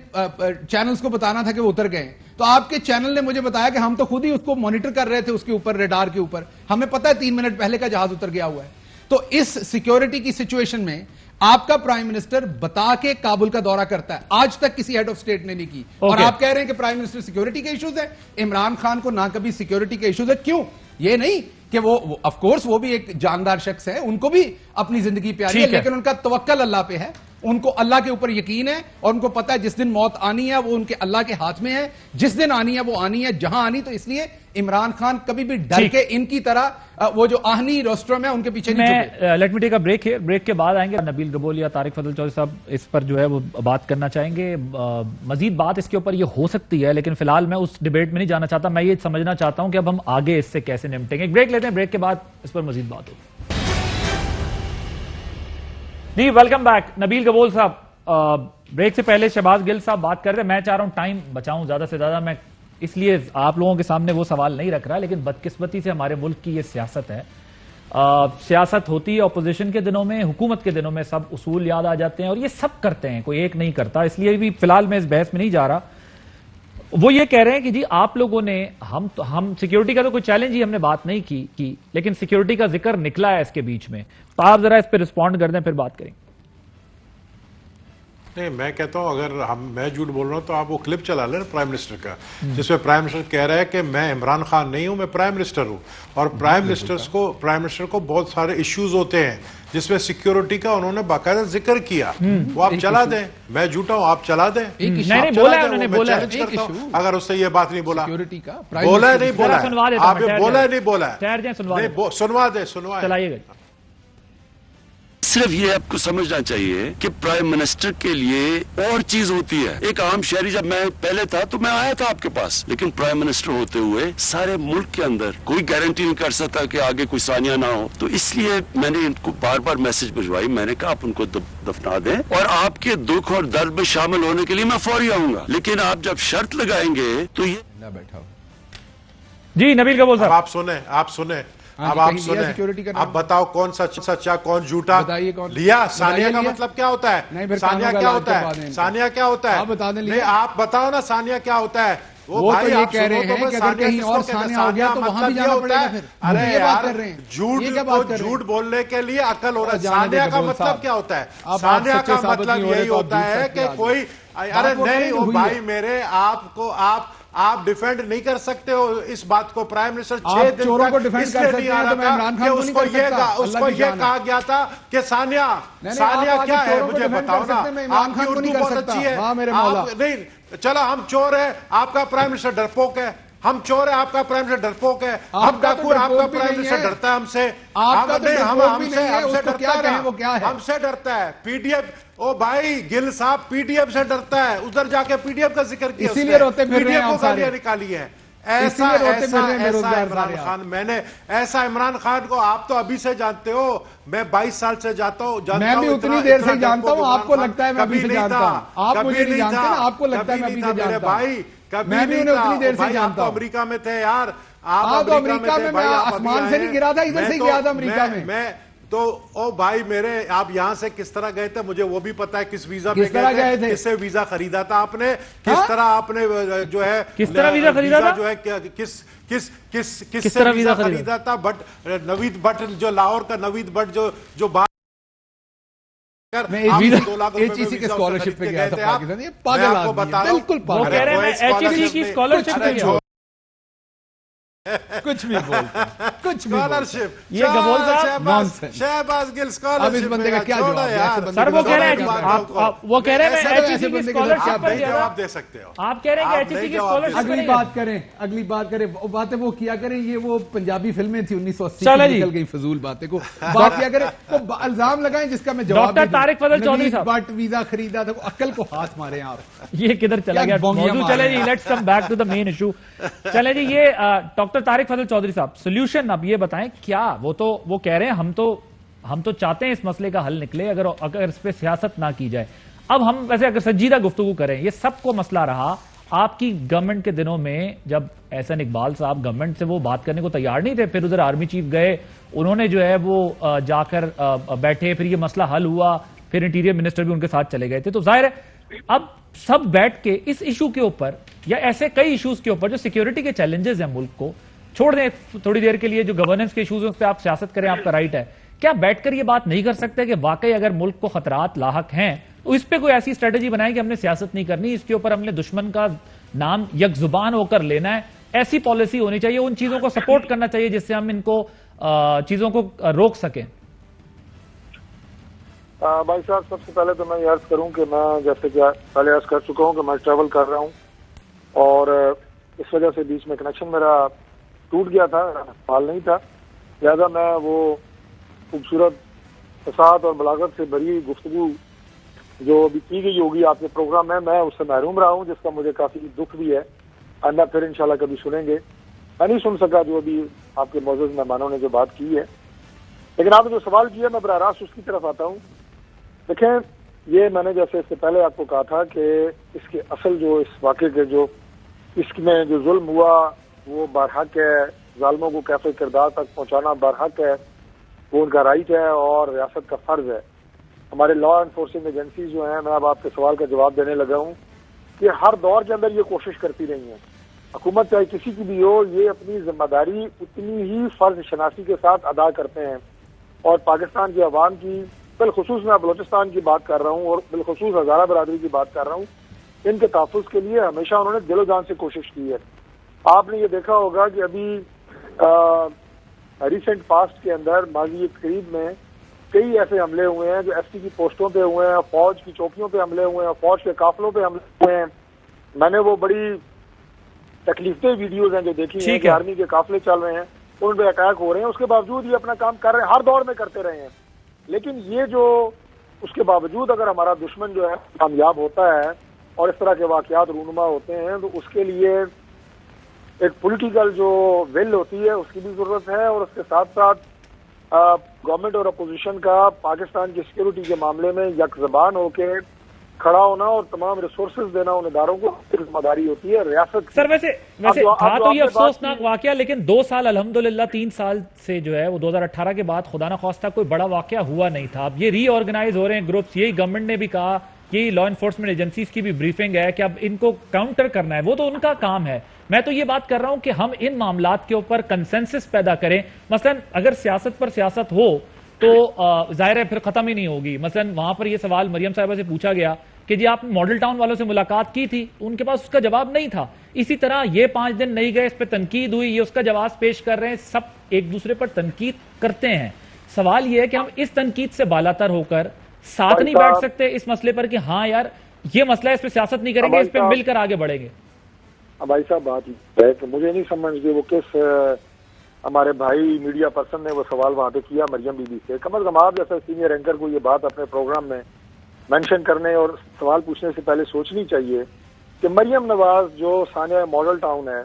چینلز کو بتانا تھا کہ وہ اتر گئے, تو آپ کے چینل نے مجھے بتایا کہ ہم تو خود ہی اس کو مانیٹر کر رہے تھے, اس کے اوپر ریڈار کے اوپر, ہمیں پتا ہے 3 منٹ پہلے کا جہاز اتر گیا ہوا ہے. تو اس سیکیورٹی کی سچویشن میں آپ کا پرائم منسٹر بتا کے کابل کا دورہ کرتا ہے, آج تک کسی ہیڈ آف اسٹیٹ نے نہیں کی. اور آپ کہہ رہے ہیں کہ پرائم منسٹر سیکیورٹی کے ایشوز ہیں, عمران خان کو نہ کبھی سیکیورٹی کے ایشوز ہے. کیوں؟ یہ نہیں کہ وہ آف کورس وہ بھی ایک جاندار شخص ہے, ان کو بھی اپنی زندگی پیاری ہے, لیکن ان کا توکل اللہ پہ ہے, ان کو اللہ کے اوپر یقین ہے, اور ان کو پتا ہے جس دن موت آنی ہے وہ ان کے اللہ کے ہاتھ میں ہے, جس دن آنی ہے وہ آنی ہے, جہاں آنی. تو اس لیے عمران خان کبھی بھی ڈر کے ان کی طرح وہ جو آہنی روسٹرم ہے ان کے پیچھے نہیں چھپے. Let me take a break here, break کے بعد آئیں گے نبیل گبول یا طارق فضل چودھری صاحب اس پر جو ہے وہ بات کرنا چاہیں گے. مزید بات اس کے اوپر یہ ہو سکتی ہے, لیکن فی الحال میں اس ڈیبیٹ میں نہیں جانا چاہتا, میں یہ سمجھنا چاہتا ہوں کہ اب ہم آگے اس سے کیسے نمٹیں گے. بریک لیتے ہیں, بریک کے بعد اس پر مزید بات ہوگی. جی ویلکم بیک. نبیل گبول صاحب, بریک سے پہلے شہباز گل صاحب بات کر رہے ہیں, میں چاہ رہا ہوں ٹائم بچاؤں زیادہ سے زیادہ, میں اس لیے آپ لوگوں کے سامنے وہ سوال نہیں رکھ رہا, لیکن بدقسمتی سے ہمارے ملک کی یہ سیاست ہے. سیاست ہوتی ہے اپوزیشن کے دنوں میں, حکومت کے دنوں میں سب اصول یاد آ جاتے ہیں, اور یہ سب کرتے ہیں, کوئی ایک نہیں کرتا. اس لیے بھی فی الحال میں اس بحث میں نہیں جا رہا. وہ یہ کہہ رہے ہیں کہ جی آپ لوگوں نے, ہم سیکیورٹی کا تو کوئی چیلنج ہی ہم نے بات نہیں کی, لیکن سیکیورٹی کا ذکر نکلا ہے اس کے بیچ میں. تو آپ ذرا اس پہ رسپونڈ کر دیں, پھر بات کریں. نہیں, میں کہتا ہوں اگر میں جھوٹ بول رہا ہوں تو آپ وہ کلپ چلا لیں پرائم منسٹر کا, جس میں پرائم منسٹر کہہ رہا ہے کہ میں عمران خان نہیں ہوں, میں پرائم منسٹر ہوں, اور پرائم منسٹر کو بہت سارے ایشوز ہوتے ہیں جس میں سیکیورٹی کا انہوں نے باقاعدہ ذکر کیا. وہ آپ چلا دیں, میں جھوٹا ہوں, آپ چلا دیں. اگر اس سے یہ بات نہیں بولا, بولا نہیں بولا, آپ نے بولا نہیں بولا, سنوا دیں, چلائیے گا. صرف یہ آپ کو سمجھنا چاہیے کہ پرائم منسٹر کے لیے اور چیز ہوتی ہے. ایک عام شہری, جب میں پہلے تھا تو میں آیا تھا آپ کے پاس, لیکن پرائم منسٹر ہوتے ہوئے سارے ملک کے اندر کوئی گارنٹی نہیں کر سکتا کہ آگے کوئی ثانیہ نہ ہو. تو اس لیے میں نے ان کو بار بار میسج بھجوائی, میں نے کہا آپ ان کو دفنا دیں, اور آپ کے دکھ اور درد میں شامل ہونے کے لیے میں فوری آؤں گا, لیکن آپ جب شرط لگائیں گے تو یہ بیٹھا. جی نبیل گبول صاحب, آپ سنیں, اب آپ سنیں, اب بتاؤ کون سچا کون جھوٹا لیا. ثانیہ کا مطلب کیا ہوتا ہے, ثانیہ کیا ہوتا ہے, ثانیہ کیا ہوتا ہے, آپ بتاؤ نا ثانیہ کیا ہوتا ہے. وہ تو یہ کہہ رہے ہیں کہ اگر کہیں اور ثانیہ ہو گیا تو وہاں بھی جانا پڑے گا. پھر ارے یار, جھوٹ بولنے کے لیے عقل ہو رہا ہے. ثانیہ کا مطلب کیا ہوتا ہے, ثانیہ کا مطلب یہی ہوتا ہے کہ کوئی, ارے نہیں بھائی میرے, آپ ڈیفینڈ نہیں کر سکتے ہو اس بات کو. پرائم منسٹر 6 دن تک اس لیے نہیں آ رہا تھا کہ اس کو یہ کہا گیا تھا کہ ثانیہ کیا ہے, مجھے بتاؤ نا. آپ کی اردو بہت اچھی ہے. نہیں چلو, ہم چور ہیں, آپ کا پرائم منسٹر ڈرپوک ہے. ہم چور ہیں, آپ کا پرائم منسٹر ڈرپوک ہے. ہم ڈاکو, آپ کا پرائم منسٹر ڈرتا ہے ہم سے. ہم سے ڈرتا ہے. پی ڈی ایف, او بھائی گل صاحب, پی ڈی ایف سے ڈرتا ہے. ادھر جا کے پی ڈی ایف کا ذکر کیا, اسی لیے روتے پھر پی ڈی ایف کو گالیاں نکالی ہیں. ایسا اسی لیے روتے ایسا پھر رہے ہیں ایسا بے روزگار عمران سارے خان، میں نے ایسا عمران خان کو آپ تو ابھی سے جانتے ہو، میں 22 سال سے جانتا ہوں، میں بھی اتنی دیر سے جانتا ہوں، آپ کو لگتا ہے میں ابھی سے جانتا ہوں، آپ مجھے نہیں جانتے نا، آپ کو لگتا ہے میں ابھی سے جانتا ہوں بھائی، کبھی میں بھی نہیں انہیں تھا اتنی دیر سے بھائی، آپ جانتا تو ہوں۔ امریکہ میں تھے یار، ہاں تو امریکہ میں میں آپ آسمان سے نہیں گرا تھا، ادھر سے ہی گیا تھا امریکہ میں۔ میں تو او بھائی میرے، آپ یہاں سے کس طرح گئے تھے مجھے وہ بھی پتا ہے، کس ویزا پہ گئے تھے، کس سے ویزا خریدا تھا آپ نے، کس طرح آپ نے جو ہے کس طرح ویزا خریدا تھا، جو ہے کس سے ویزا خریدا تھا، بٹ نوید بٹ جو لاہور کا نوید بٹ جو بات میں HEC کے اسکالرشپ پہ گیا تھا پاکستان، یہ پاگل آدمی ہے، بالکل وہ کہہ رہے ہیں میں HEC کی اسکالرشپ پہ گیا ہوں، کچھ بھی بولتے ہیں، کچھ بھی اسکالرشپ، یہ گبول صاحب شہباز گل اب اس بندے کا کیا جواب ہے؟ سر وہ کہہ رہے ہیں وہ کہہ رہے ہیں میں HEC کی اسکالرشپ پر گیا جواب دے سکتے ہو، آپ کہہ رہے ہیں کہ HEC کی اسکالرشپ اگلی بات کریں وہ باتیں وہ کیا کریں، یہ وہ پنجابی فلمیں تھی 1980 چلے کی، جی نکل گئی فضول باتیں کو بات کیا کریں، وہ الزام لگائیں جس کا میں جواب ڈاکٹر طارق فضل چودھری صاحب، بٹ ویزا خریدا تھا، عقل کو ہاتھ مارے آپ، یہ کدھر چلا گیا موضوع، چلے جی let's come back to the main issue, چلے جی یہ ڈاکٹر طارق فضل چودھری صاحب سولوشن اب یہ بتائیں کیا، وہ کہہ رہے ہیں ہم تو چاہتے ہیں اس مسئلے کا حل نکلے اگر اس پہ سیاست نہ کی جائے، اب ہم ویسے اگر سنجیدہ گفتگو کریں، یہ سب کو مسئلہ رہا آپ کی گورنمنٹ کے دنوں میں جب احسن اقبال صاحب گورنمنٹ سے وہ بات کرنے کو تیار نہیں تھے، پھر ادھر آرمی چیف گئے، انہوں نے جو ہے وہ جا کر بیٹھے، پھر یہ مسئلہ حل ہوا، پھر انٹیریئر منسٹر بھی ان کے ساتھ چلے گئے تھے، تو ظاہر ہے اب سب بیٹھ کے اس ایشو کے اوپر یا ایسے کئی ایشوز کے اوپر جو سیکیورٹی کے چیلنجز ہیں ملک کو، چھوڑ دیں تھوڑی دیر کے لیے جو گورننس کے ایشوز ہیں اس پہ آپ سیاست کریں، آپ کا رائٹ ہے، کیا بیٹھ کر یہ بات نہیں کر سکتے کہ واقعی اگر ملک کو خطرات لاحق ہیں تو اس پہ کوئی ایسی اسٹریٹجی بنائیں کہ ہم نے سیاست نہیں کرنی، اس کے اوپر ہم نے دشمن کا نام یک زبان ہو کر لینا ہے، ایسی پالیسی ہونی چاہیے، ان چیزوں کو سپورٹ کرنا چاہیے جس سے ہم ان کو چیزوں کو روک سکیں؟ بھائی صاحب سب سے پہلے تو میں یہ عرض کروں کہ میں جیسے کہ پہلے عرض کر چکا ہوں کہ میں ٹریول کر رہا ہوں اور اس وجہ سے بیچ میں کنیکشن میرا ٹوٹ گیا تھا، حال نہیں تھا، لہذا میں وہ خوبصورت فساد اور بلاغت سے بھری گفتگو جو ابھی کی گئی ہوگی آپ کے پروگرام میں اس سے محروم رہا ہوں، جس کا مجھے کافی دکھ بھی ہے، آئندہ پھر انشاءاللہ کبھی سنیں گے، میں نہیں سن سکا جو ابھی آپ کے معزز مہمانوں نے جو بات کی ہے، لیکن آپ نے جو سوال کیا میں براہ راست اس کی طرف آتا ہوں۔ دیکھیں یہ میں نے جیسے اس سے پہلے آپ کو کہا تھا کہ اس کے اصل جو اس واقعے کے جو اس میں جو ظلم ہوا وہ برحق ہے، ظالموں کو کیفے کردار تک پہنچانا برحق ہے، وہ ان کا رائٹ ہے اور ریاست کا فرض ہے۔ ہمارے لا انفورسنگ ایجنسیز جو ہیں، میں اب آپ کے سوال کا جواب دینے لگا ہوں کہ ہر دور کے اندر یہ کوشش کرتی رہی ہیں، حکومت چاہے کسی کی بھی ہو، یہ اپنی ذمہ داری اتنی ہی فرض شناسی کے ساتھ ادا کرتے ہیں، اور پاکستان کی عوام کی، بالخصوص میں بلوچستان کی بات کر رہا ہوں اور بالخصوص ہزارہ برادری کی بات کر رہا ہوں، ان کے تحفظ کے لیے ہمیشہ انہوں نے دل و جان سے کوشش کی ہے۔ آپ نے یہ دیکھا ہوگا کہ ابھی ریسنٹ پاسٹ کے اندر ماضی قریب میں کئی ایسے حملے ہوئے ہیں جو ایس ٹی کی پوسٹوں پہ ہوئے ہیں، فوج کی چوکیوں پہ حملے ہوئے ہیں، فوج کے قافلوں پہ حملے ہوئے ہیں، میں نے وہ بڑی تکلیف دہ ویڈیوز ہیں جو دیکھی ہیں کہ آرمی کے قافلے چل رہے ہیں، ان پہ اٹیک ہو رہے ہیں، اس کے باوجود یہ اپنا کام کر رہے ہیں، ہر دور میں کرتے رہے ہیں، لیکن یہ جو اس کے باوجود اگر ہمارا دشمن جو ہے کامیاب ہوتا ہے اور اس طرح کے واقعات رونما ہوتے ہیں تو اس کے لیے ایک پولیٹیکل جو ول ہوتی ہے اس کی بھی ضرورت ہے، اور اس کے ساتھ ساتھ گورنمنٹ اور اپوزیشن کا پاکستان کی سیکیورٹی کے معاملے میں یک زبان ہو کے کھڑا ہونا اور تمام ریسورسز دینا ان اداروں کو ذمہ داری ہوتی ہے ریاست۔ سر ویسے تھا تو یہ افسوسناک واقعہ، لیکن 2 سال الحمدللہ 3 سال سے جو ہے وہ 2018 کے بعد خدا نخواستہ کوئی بڑا واقعہ ہوا نہیں تھا، اب یہ ری آرگنائز ہو رہے ہیں گروپس، یہی گورنمنٹ نے بھی کہا، یہی لا انفورسمنٹ ایجنسیز کی بھی بریفنگ ہے کہ اب ان کو کاؤنٹر کرنا ہے، وہ تو ان کا کام ہے، میں تو یہ بات کر رہا ہوں کہ ہم ان معاملات کے اوپر کنسنسس پیدا کریں، مثلا اگر سیاست پر سیاست ہو تو ظاہر ہے پھر ختم ہی نہیں ہوگی، مثلا وہاں پر یہ سوال مریم صاحبہ سے پوچھا گیا کہ جی آپ ماڈل ٹاؤن والوں سے ملاقات کی تھی، ان کے پاس اس کا جواب نہیں تھا، اسی طرح یہ 5 دن نہیں گئے، اس پہ تنقید ہوئی، یہ اس کا جواز پیش کر رہے ہیں، سب ایک دوسرے پر تنقید کرتے ہیں، سوال یہ ہے کہ ہم اس تنقید سے بالاتر ہو کر ساتھ نہیں بیٹھ سکتے اس مسئلے پر کہ ہاں یار یہ مسئلہ ہے، اس پہ سیاست نہیں کریں گے، اس پہ مل کر آگے بڑھیں گے؟ بھائی صاحب بات ہے کہ مجھے نہیں سمجھ گئی وہ کس ہمارے بھائی میڈیا پرسن نے وہ سوال وہاں پہ کیا مریم بی بی سے، کم از کم آپ جیسا سینئر اینکر کو یہ بات اپنے پروگرام میں مینشن کرنے اور سوال پوچھنے سے پہلے سوچنی چاہیے کہ مریم نواز جو ثانیہ ماڈل ٹاؤن ہے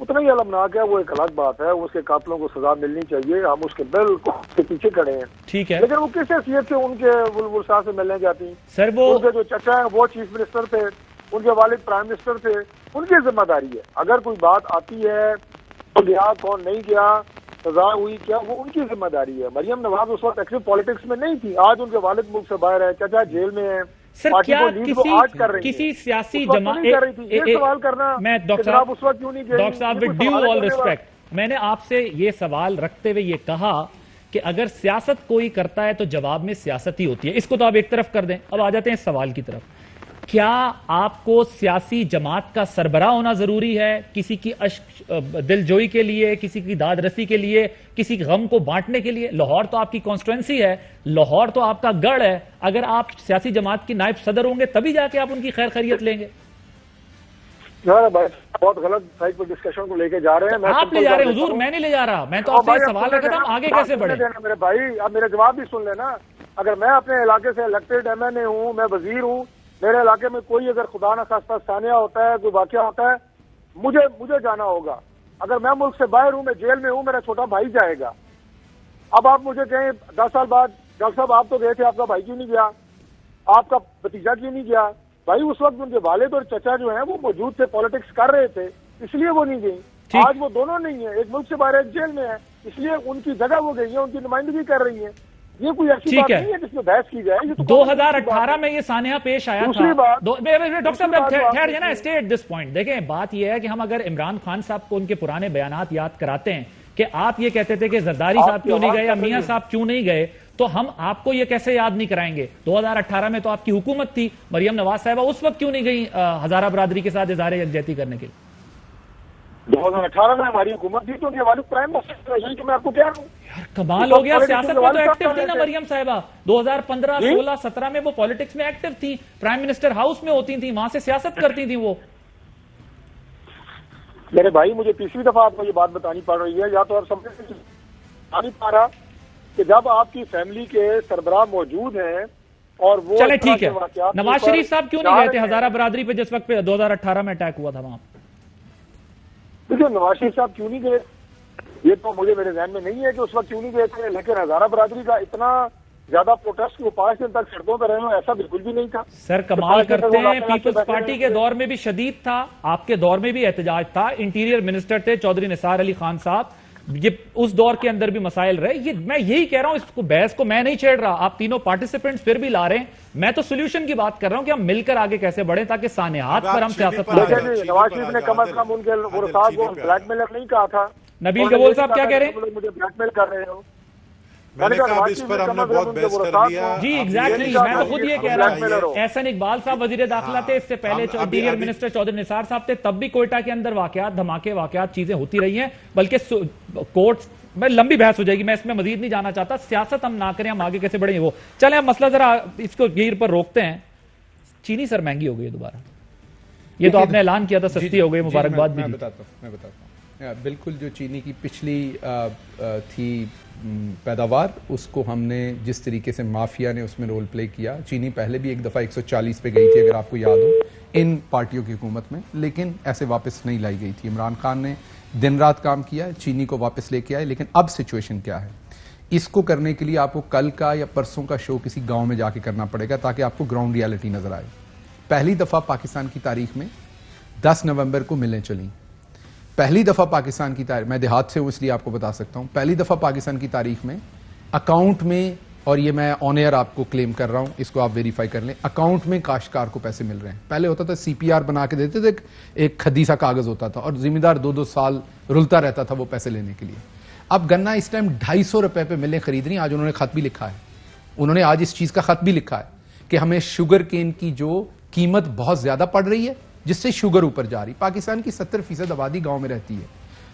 اتنا ہی المناک ہے، وہ ایک الگ بات ہے، اس کے قاتلوں کو سزا ملنی چاہیے، ہم اس کے بالکل کے پیچھے کھڑے ہیں. ٹھیک ہے لیکن وہ کس حیثیت سے ان کے بلبل صاحب سے ملنے جاتی ہیں؟ سر وہ ان کے جو چچا ہیں وہ چیف منسٹر تھے، ان کے والد پرائم منسٹر تھے، ان کی ذمہ داری ہے. اگر کوئی بات آتی ہے تو گیا کون نہیں گیا، سزا ہوئی کیا، وہ ان کی ذمہ داری ہے. مریم نواز اس وقت ایکٹیو پالیٹکس میں نہیں تھی، آج ان کے والد ملک سے باہر ہے، چچا جیل میں ہیں. سر پارٹی کیا کو لیڈ وہ آج کر رہی کسی ہے، سیاسی اس وقت جماعت نہیں کر رہی تھی. یہ سوال کرنا میں کہ ڈاکٹر جناب اس وقت کیوں نہیں گئی، ڈاکٹر صاحب یہ ود کوئی ڈیو سوال آل کرنے والا- ریسپیکٹ میں نے آپ سے یہ سوال رکھتے ہوئے یہ کہا کہ اگر سیاست کوئی کرتا ہے تو جواب میں سیاست ہی ہوتی ہے. اس کو تو آپ ایک طرف کر دیں. اب آ جاتے ہیں اس سوال کی طرف. کیا آپ کو سیاسی جماعت کا سربراہ ہونا ضروری ہے کسی کی دل جوئی کے لیے، کسی کی داد رسی کے لیے، کسی غم کو بانٹنے کے لیے؟ لاہور تو آپ کی کانسٹیٹوئنسی ہے، لاہور تو آپ کا گڑھ ہے. اگر آپ سیاسی جماعت کی نائب صدر ہوں گے تبھی جا کے آپ ان کی خیر خیریت لیں گے. بہت غلط سائٹ پر ڈسکشن کو لے کے جا رہے ہیں. آپ لے جا رہے ہیں حضور، میں نہیں لے جا رہا. میں تو آپ سے یہ سوال رکھا تھا ہم آگے کیسے بڑھیں. میرے بھائی اب میرے جواب بھی سن لینا. اگر میں اپنے علاقے سے الیکٹڈ ایم این اے ہوں، میں وزیر ہوں، میرے علاقے میں کوئی اگر خدا نہ خواستہ ثانیہ ہوتا ہے، کوئی واقعہ ہوتا ہے، مجھے جانا ہوگا. اگر میں ملک سے باہر ہوں، میں جیل میں ہوں، میرا چھوٹا بھائی جائے گا. اب آپ مجھے کہیں 10 سال بعد ڈاکٹر صاحب آپ تو گئے تھے، آپ کا بھائی کیوں نہیں گیا، آپ کا بھتیجا کیوں نہیں گیا؟ بھائی اس وقت ان کے والد اور چچا جو ہیں وہ موجود تھے، پالیٹکس کر رہے تھے، اس لیے وہ نہیں گئی. آج وہ دونوں نہیں ہیں، ایک ملک سے باہر ایک جیل میں ہے، اس لیے ان کی جگہ وہ گئی ہیں، ان کی نمائندگی کر رہی ہیں. یہ کوئی ایسی بات نہیں ہے جس میں بحث کی جائے. 2018 میں یہ سانحہ پیش آیا تھا. ڈاکٹر صاحب ٹھہر جائے نا، اسٹے ایٹ دس پوائنٹ. دیکھیں بات یہ ہے کہ ہم اگر عمران خان صاحب کو ان کے پرانے بیانات یاد کراتے ہیں کہ آپ یہ کہتے تھے کہ زرداری صاحب کیوں نہیں گئے یا میاں صاحب کیوں نہیں گئے، تو ہم آپ کو یہ کیسے یاد نہیں کرائیں گے. 2018 میں تو آپ کی حکومت تھی، مریم نواز صاحبہ اس وقت کیوں نہیں گئی ہزارہ برادری کے ساتھ اظہار یکجہتی کرنے کے لیے؟ 2018 میں ہماری حکومت تھی تو ان کے والد پرائم منسٹر، یہی تو میں آپ کو کہہ رہا ہوں. کمال ہو گیا، سیاست میں تو ایکٹیو تھی نا مریم صاحبہ. 2015 16 17 میں وہ پالیٹکس میں ایکٹیو تھی، پرائم منسٹر ہاؤس میں ہوتی تھی، وہاں سے سیاست کرتی تھی وہ. میرے بھائی مجھے تیسری دفعہ آپ کو یہ بات بتانی پڑ رہی ہے، یا تو آپ سمجھ نہیں پا رہا کہ جب آپ کی فیملی کے سربراہ موجود ہیں اور وہ چلے ٹھیک ہے، نواز شریف صاحب کیوں نہیں گئے تھے ہزارہ برادری پہ جس وقت پہ 2018 میں اٹیک ہوا تھا وہاں؟ دیکھیے نواز شریف صاحب کیوں نہیں گئے یہ تو مجھے میرے ذہن میں نہیں ہے کہ اس وقت کیوں نہیں گئے تھے، لیکن ہزارہ برادری کا اتنا زیادہ پروٹیسٹ وہ 5 دن تک سڑکوں پہ رہے ہوں ایسا بالکل بھی نہیں تھا. سر کمال کرتے ہیں، پیپلز پارٹی کے دور میں بھی شدید تھا، آپ کے دور میں بھی احتجاج تھا، انٹیریئر منسٹر تھے چودھری نثار علی خان صاحب، یہ اس دور کے اندر بھی مسائل رہے. میں یہی کہہ رہا ہوں، اس کو بحث کو میں نہیں چھیڑ رہا، آپ تینوں پارٹیسپینٹس پھر بھی لا رہے ہیں. میں تو سولوشن کی بات کر رہا ہوں کہ ہم مل کر آگے کیسے بڑھیں تاکہ سانحات پر ہم سیاست نہ کریں. نواز شریف نے کم از کم ان کے ورثاء کو بلیک میلر نہیں کہا تھا. نبیل گبول صاحب کیا کہہ رہے ہیں؟ مجھے بلیک میل کر رہے ہو. میں نے کہا اس پر ہم نے بہت بحث کر لیا. جی ایگزیکٹلی، میں تو خود یہ کہہ رہا ہوں. احسن اقبال صاحب وزیر داخلہ تھے، اس سے پہلے انٹیریئر منسٹر چودھری نثار صاحب تھے، تب بھی کوئٹہ کے اندر واقعات دھماکے واقعات چیزیں ہوتی رہی ہیں. بلکہ کورٹس میں لمبی بحث ہو جائے گی، میں اس میں مزید نہیں جانا چاہتا. سیاست ہم نہ کریں، ہم آگے کیسے بڑھیں. وہ چلیں ہم مسئلہ ذرا اس کو گیر پر روکتے ہیں. چینی سر مہنگی ہو گئی ہے دوبارہ، یہ تو آپ نے اعلان کیا تھا سستی ہو گئی، مبارکباد بھی. میں بتاتا ہوں بالکل. جو چینی کی پچھلی تھی پیداوار، اس کو ہم نے جس طریقے سے مافیا نے اس میں رول پلے کیا. چینی پہلے بھی ایک دفعہ 140 پہ گئی تھی اگر آپ کو یاد ہو ان پارٹیوں کی حکومت میں، لیکن ایسے واپس نہیں لائی گئی تھی. عمران خان نے دن رات کام کیا، چینی کو واپس لے کے آئے. لیکن اب سچویشن کیا ہے، اس کو کرنے کے لیے آپ کو کل کا یا پرسوں کا شو کسی گاؤں میں جا کے کرنا پڑے گا تاکہ آپ کو گراؤنڈ ریالٹی نظر آئے. پہلی دفعہ پاکستان کی تاریخ میں 10 نومبر کو ملیں چلیں. پہلی دفعہ پاکستان کی تاریخ، میں دیہات سے ہوں اس لیے آپ کو بتا سکتا ہوں، پہلی دفعہ پاکستان کی تاریخ میں اکاؤنٹ میں، اور یہ میں آن ایئر آپ کو کلیم کر رہا ہوں، اس کو آپ ویریفائی کر لیں، اکاؤنٹ میں کاشتکار کو پیسے مل رہے ہیں. پہلے ہوتا تھا CPR بنا کے دیتے تھے، ایک کھدی سا کاغذ ہوتا تھا اور زمیندار 2-2 سال رلتا رہتا تھا وہ پیسے لینے کے لیے. اب گنا اس ٹائم 250 روپے پہ ملیں خرید رہی ہیں. آج انہوں نے خط بھی لکھا ہے، انہوں نے آج اس چیز کا خط بھی لکھا ہے کہ ہمیں شوگر کین کی جو قیمت بہت زیادہ پڑ رہی ہے جس سے شوگر اوپر جا رہی. پاکستان کی 70% آبادی گاؤں میں رہتی ہے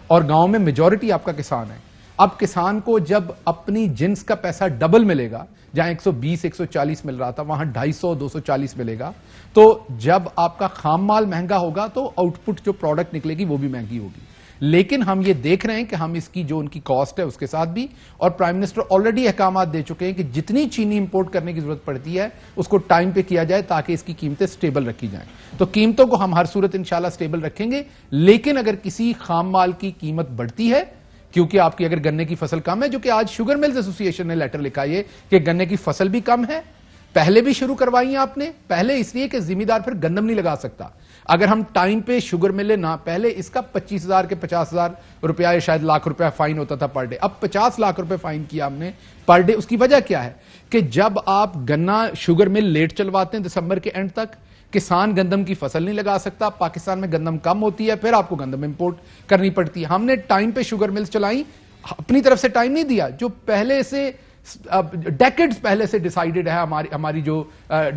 اور گاؤں میں میجورٹی آپ کا کسان ہے. اب کسان کو جب اپنی جنس کا پیسہ ڈبل ملے گا، جہاں 120 140 مل رہا تھا وہاں 250 240 ملے گا، تو جب آپ کا خام مال مہنگا ہوگا تو آؤٹ پٹ جو پروڈکٹ نکلے گی وہ بھی مہنگی ہوگی. لیکن ہم یہ دیکھ رہے ہیں کہ ہم اس کی جو ان کی کاسٹ ہے اس کے ساتھ بھی, اور پرائم منسٹر آلریڈی احکامات دے چکے ہیں کہ جتنی چینی امپورٹ کرنے کی ضرورت پڑتی ہے اس کو ٹائم پہ کیا جائے تاکہ اس کی قیمتیں سٹیبل رکھی جائیں. تو قیمتوں کو ہم ہر صورت انشاءاللہ سٹیبل رکھیں گے, لیکن اگر کسی خام مال کی قیمت بڑھتی ہے, کیونکہ آپ کی اگر گنے کی فصل کم ہے, جو کہ آج شوگر ملز ایسوسی ایشن نے لیٹر لکھا ہے کہ گنے کی فصل بھی کم ہے, پہلے بھی شروع کروائی ہیں آپ نے, پہلے اس لیے کہ زمیندار پھر گندم نہیں لگا سکتا. اگر ہم ٹائم پہ شوگر ملے نہ, پہلے اس کا 25,000 کے 50,000 روپیہ یا شاید لاکھ روپیہ فائن ہوتا تھا پر ڈے, اب 50 لاکھ روپے فائن کیا ہم نے پر ڈے. اس کی وجہ کیا ہے کہ جب آپ گنا شوگر مل لیٹ چلواتے ہیں دسمبر کے اینڈ تک, کسان گندم کی فصل نہیں لگا سکتا, پاکستان میں گندم کم ہوتی ہے, پھر آپ کو گندم امپورٹ کرنی پڑتی ہے. ہم نے ٹائم پہ شوگر ملز چلائیں, اپنی طرف سے ٹائم نہیں دیا, جو پہلے سے ڈیکڈز پہلے سے ڈیسائیڈڈ ہے ہماری جو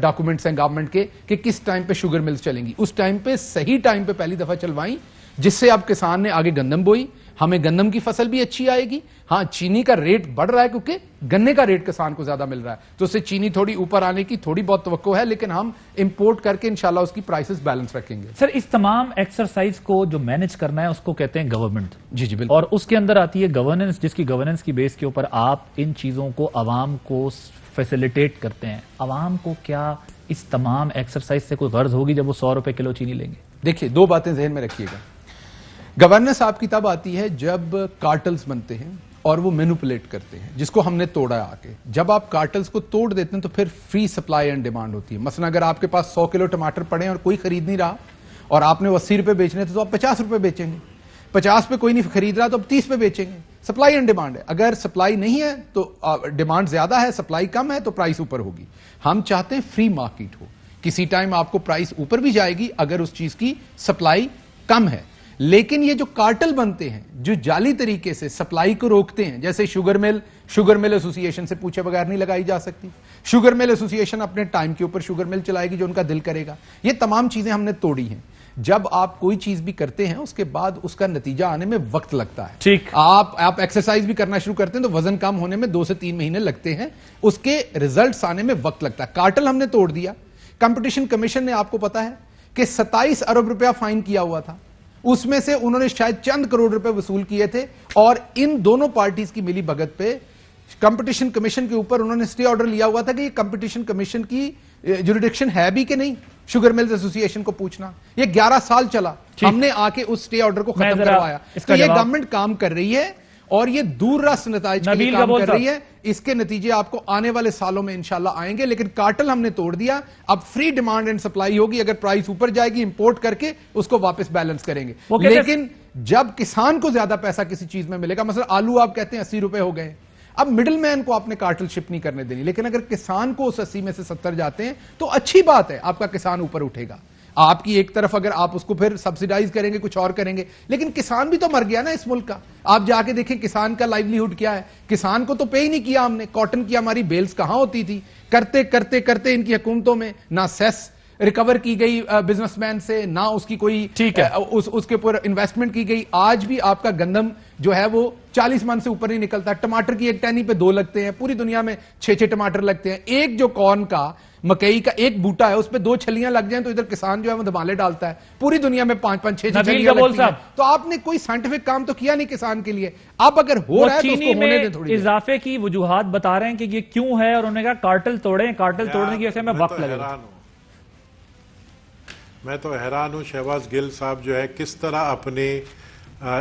ڈاکومنٹس ہیں گورنمنٹ کے کہ کس ٹائم پہ شوگر ملز چلیں گی, اس ٹائم پہ صحیح ٹائم پہ پہلی دفعہ چلوائیں, جس سے اب کسان نے آگے گندم بوئی, ہمیں گندم کی فصل بھی اچھی آئے گی. ہاں چینی کا ریٹ بڑھ رہا ہے کیونکہ گنے کا ریٹ کسان کو زیادہ مل رہا ہے, تو اس سے چینی تھوڑی اوپر آنے کی تھوڑی بہت توقع ہے, لیکن ہم امپورٹ کر کے انشاءاللہ اس کی پرائسز بیلنس رکھیں گے. سر اس تمام ایکسرسائز کو جو مینج کرنا ہے اس کو کہتے ہیں گورنمنٹ. جی جی بالکل. اور اس کے اندر آتی ہے گورننس, جس کی گورننس کی بیس کے اوپر آپ ان چیزوں کو عوام کو فیسیلیٹیٹ کرتے ہیں. عوام کو کیا اس تمام ایکسرسائز سے کوئی غرض ہوگی جب وہ 100 روپے کلو چینی لیں گے؟ دیکھیے دو باتیں ذہن میں رکھیے گا. گورننس آپ کی تب آتی ہے جب کارٹلز بنتے ہیں اور وہ مینوپولیٹ کرتے ہیں, جس کو ہم نے توڑا آ کے. جب آپ کارٹلز کو توڑ دیتے ہیں تو پھر فری سپلائی اینڈ ڈیمانڈ ہوتی ہے. مثلا اگر آپ کے پاس 100 کلو ٹماٹر پڑے ہیں اور کوئی خرید نہیں رہا, اور آپ نے 80 روپے بیچنے تھے تو آپ 50 روپے بیچیں گے, 50 پہ کوئی نہیں خرید رہا تو اب 30 پہ بیچیں گے. سپلائی اینڈ ڈیمانڈ ہے. اگر سپلائی نہیں ہے تو ڈیمانڈ زیادہ ہے, سپلائی کم ہے تو پرائس اوپر ہوگی. ہم چاہتے ہیں فری مارکیٹ ہو, کسی ٹائم آپ کو پرائس اوپر بھی جائے گی اگر اس چیز کی سپلائی کم ہے. لیکن یہ جو کارٹل بنتے ہیں جو جعلی طریقے سے سپلائی کو روکتے ہیں, جیسے شوگر مل ایسوسی ایشن سے پوچھے بغیر نہیں لگائی جا سکتی, شوگر مل ایسوسی ایشن اپنے ٹائم کے اوپر شوگر مل چلائے گی جو ان کا دل کرے گا. یہ تمام چیزیں ہم نے توڑی ہیں. جب آپ کوئی چیز بھی کرتے ہیں اس کے بعد اس کا نتیجہ آنے میں وقت لگتا ہے. ٹھیک, آپ ایکسرسائز بھی کرنا شروع کرتے ہیں تو وزن کم ہونے میں 2 سے 3 مہینے لگتے ہیں, اس کے ریزلٹس آنے میں وقت لگتا ہے. کارٹل ہم نے توڑ دیا. کمپٹیشن کمیشن نے آپ کو پتا ہے کہ 27 ارب روپیہ فائن کیا ہوا تھا, اس میں سے انہوں نے شاید چند کروڑ روپے وصول کیے تھے, اور ان دونوں پارٹیز کی ملی بھگت پہ کمپٹیشن کمیشن کے اوپر انہوں نے اسٹے آرڈر لیا ہوا تھا کہ یہ کمپٹیشن کمیشن کی جوریڈکشن ہے بھی کہ نہیں, شوگر ملز ایسوسی ایشن کو پوچھنا. یہ 11 سال چلا, ہم نے آ کے اس اسٹے آرڈر کو ختم کروایا. تو یہ گورنمنٹ کام کر رہی ہے اور یہ دور رس نتائج کے لیے کام کر رہی ہے. اس کے نتیجے آپ کو آنے والے سالوں میں انشاءاللہ آئیں گے. لیکن کارٹل ہم نے توڑ دیا, اب فری ڈیمانڈ اینڈ سپلائی ہوگی. اگر پرائس اوپر جائے گی امپورٹ کر کے اس کو واپس بیلنس کریں گے. لیکن جب کسان کو زیادہ پیسہ کسی چیز میں ملے گا, مثلا آلو آپ کہتے ہیں 80 روپے ہو گئے, اب مڈل مین کو آپ نے کارٹل شپ نہیں کرنے دینی. لیکن اگر کسان کو اس 80 میں سے 70 جاتے ہیں تو اچھی بات ہے, آپ کا کسان اوپر اٹھے گا. آپ کی ایک طرف اگر آپ اس کو پھر سبسیڈائز کریں گے کچھ اور کریں گے, لیکن کسان بھی تو مر گیا نا اس ملک کا. آپ جا کے دیکھیں کسان کا لائیولی کیا ہے. کسان کو تو پے ہی نہیں کیا ہم نے. کاٹن کی ہماری بیلز کہاں ہوتی تھی, کرتے کرتے کرتے ان کی حکومتوں میں نہ سیس ریکور کی گئی بزنس مین سے, نہ اس کی کوئی اس کے اوپر انویسٹمنٹ کی گئی. آج بھی آپ کا گندم جو ہے وہ 40 من سے اوپر نہیں نکلتا. ٹماٹر کی ایک ٹہنی پہ 2 لگتے ہیں, پوری دنیا میں 6 ٹماٹر لگتے ہیں. ایک جو کارن کا مکئی کا ایک بوٹا ہے اس پہ 2 چھلیاں لگ جائیں تو ادھر کسان جو ہے وہ دھمالے ڈالتا ہے. پوری دنیا میں 5-5 6 چھلیاں لگتی ہیں. تو آپ نے کوئی سائنٹیفک کام تو کیا نہیں کسان کے لیے. اب اگر ہو رہا ہے تو اس کو ہونے دیں تھوڑی. اضافے کی وجوہات بتا رہے ہیں کہ یہ کیوں ہے, اور انہوں نے کہا کارٹل توڑیں, کارٹل توڑنے کی وجہ سے میں وقت لگے گا. میں تو حیران ہوں شہباز گل صاحب جو ہے کس طرح اپنی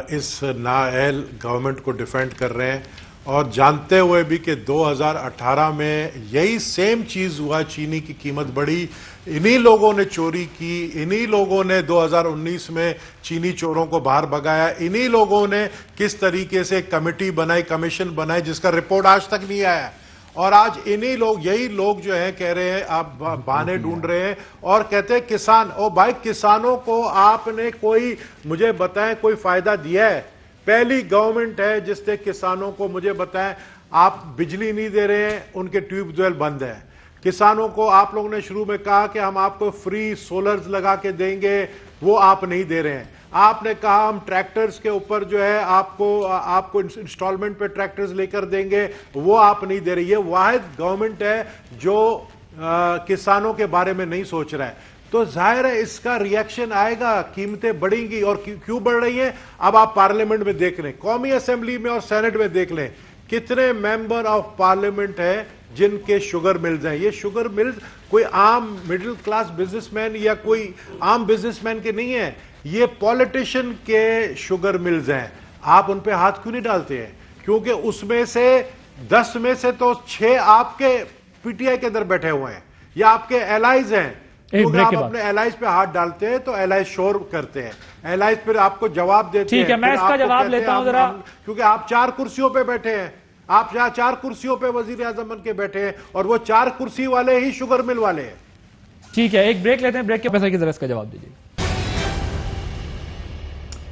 اس نااہل گورنمنٹ کو ڈیفینڈ کر رہے ہیں, اور جانتے ہوئے بھی کہ 2018 میں یہی سیم چیز ہوا, چینی کی قیمت بڑھی, انہی لوگوں نے چوری کی, انہی لوگوں نے 2019 میں چینی چوروں کو باہر بھگایا, انہی لوگوں نے کس طریقے سے کمیٹی بنائی, کمیشن بنائی جس کا رپورٹ آج تک نہیں آیا. اور آج انہی لوگ, یہی لوگ جو ہیں کہہ رہے ہیں, آپ بہانے ڈھونڈ رہے ہیں اور کہتے ہیں کسان. او بھائی کسانوں کو آپ نے کوئی مجھے بتائیں کوئی فائدہ دیا ہے؟ پہلی گورنمنٹ ہے جس نے کسانوں کو, مجھے بتائیں, آپ بجلی نہیں دے رہے ہیں, ان کے ٹیوب ویل بند ہے. کسانوں کو آپ لوگوں نے شروع میں کہا کہ ہم آپ کو فری سولرز لگا کے دیں گے, وہ آپ نہیں دے رہے ہیں. آپ نے کہا ہم ٹریکٹرز کے اوپر جو ہے آپ کو انسٹالمنٹ پہ ٹریکٹرز لے کر دیں گے, وہ آپ نہیں دے رہے. یہ واحد گورنمنٹ ہے جو کسانوں کے بارے میں نہیں سوچ رہا ہے. تو ظاہر ہے اس کا ریئیکشن آئے گا, قیمتیں بڑھیں گی. اور کیوں بڑھ رہی ہیں اب آپ پارلیمنٹ میں دیکھ لیں, قومی اسمبلی میں اور سینٹ میں دیکھ لیں کتنے ممبر آف پارلیمنٹ ہیں جن کے شوگر ملز ہیں. یہ شوگر ملز کوئی عام مڈل کلاس بزنس مین یا کوئی عام بزنس مین کے نہیں ہیں, یہ پولیٹیشین کے شوگر ملز ہیں. آپ ان پہ ہاتھ کیوں نہیں ڈالتے ہیں؟ کیونکہ اس میں سے 10 میں سے تو 6 آپ کے پی ٹی آئی کے اندر بیٹھے ہوئے ہیں یا آپ کے ایلائز ہیں. کیونکہ آپ اپنے ایلائز پہ ہاتھ ڈالتے ہیں تو ایلائز شور کرتے ہیں, ایلائز پھر آپ کو جواب دیتے ہیں. ٹھیک ہے, میں اس کا جواب لیتا ہوں ذرا, کیونکہ آپ 4 کرسیوں پہ بیٹھے ہیں, آپ 4 کرسیوں پہ وزیر اعظم بن کے بیٹھے ہیں اور وہ 4 کرسی والے ہی شوگر مل والے ہیں. ٹھیک ہے, ایک بریک لیتے ہیں, بریک کے پیسے کی ذرا اس کا جواب دیجیے.